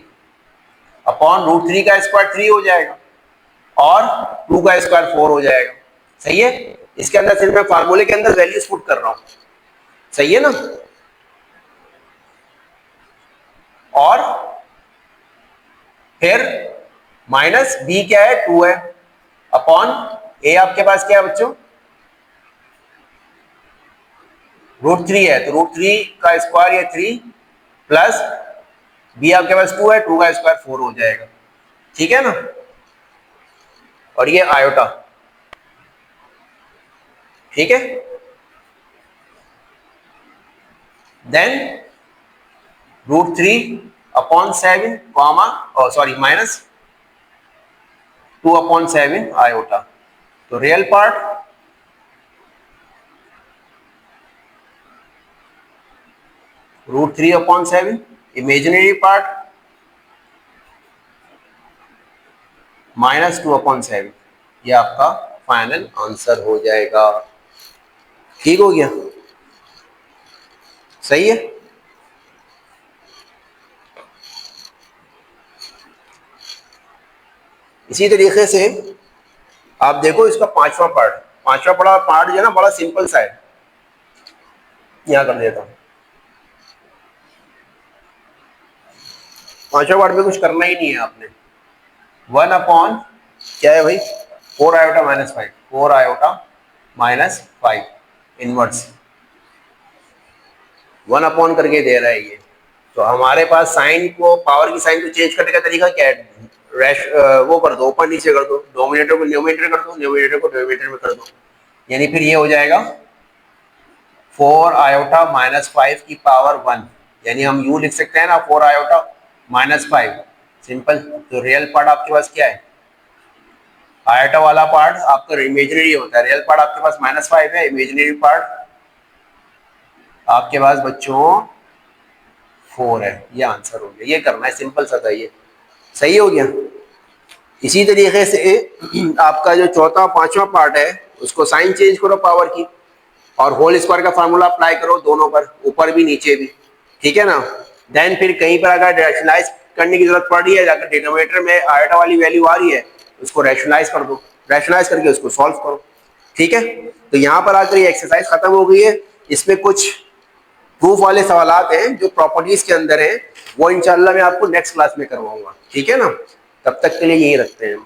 अपॉन √3 का स्क्वायर 3 हो जाएगा और 2 का स्क्वायर 4 हो जाएगा। सही है, इसके अंदर सिर्फ मैं फार्मूले के अंदर वैल्यूज पुट कर रहा हूं, सही है ना। और फिर माइनस बी क्या है, 2 है, अपॉन ए आपके पास क्या है बच्चों, √3 है, तो √3 का स्क्वायर ये 3 प्लस बी आपके पास 2 है, 2 का स्क्वायर 4 हो जाएगा, ठीक है ना। और ये आयोटा, ठीक है। Then √3 upon 7 comma, sorry minus 2 upon 7 iota, तो real part √3 upon 7, imaginary part -2 upon 7, ये आपका फाइनल आंसर हो जाएगा। ठीक हो गया, सही है। इसी तरीके से आप देखो इसका पांचवा पार्ट जो है ना, बड़ा सिंपल सा है, यहां कर देता हूं। पांचवा पार्ट में कुछ करना ही नहीं है आपने, 1 अपॉन क्या है भाई, 4 iota minus 5, 4 iota minus 5 inverse 1 upon करके दे रहा है ये। तो हमारे पास साइन को, पावर की साइन को चेंज करने का तरीका क्या है, वो कर दो, ऊपर नीचे कर दो, डोमिनेटर को न्यूमरेटर कर दो, न्यूमरेटर को डिनोमिनेटर में कर दो, यानी फिर ये हो जाएगा 4 आयोटा माइनस 5 की पावर 1, यानी हम यू लिख सकते हैं ना, 4 आयोटा माइनस 5, सिंपल। तो रियल पार्ट आपके पास क्या है, आयोटा वाला पार्ट आपका इमेजिनरी होता है, रियल पार्ट आपके पास -5 है, इमेजिनरी पार्ट आपके पास बच्चों 4 है। ये आंसर हो गया, ये करना है, सिंपल सा था ये, सही हो गया। इसी तरीके से आपका जो चौथा पांचवा पार्ट है, उसको साइन चेंज करो पावर की, और होल स्क्वायर का फार्मूला अप्लाई करो दोनों पर, ऊपर भी नीचे भी, ठीक है ना। देन फिर कहीं पर अगर रैशनलाइज करने की जरूरत पड़ रही है, अगर डिनोमिनेटर में आयोटा वाली वैल्यू आ रही है, उसको रैशनलाइज कर दो, रैशनलाइज करके उसको सॉल्व करो, ठीक है। तो यहाँ पर आकर ये एक्सरसाइज खत्म हो गई है। इसमें कुछ प्रूफ वाले सवालात हैं जो प्रॉपर्टीज के अंदर हैं, वो इंशाल्लाह मैं आपको नेक्स्ट क्लास में करवाऊंगा, ठीक है ना। तब तक के लिए यही रखते हैं।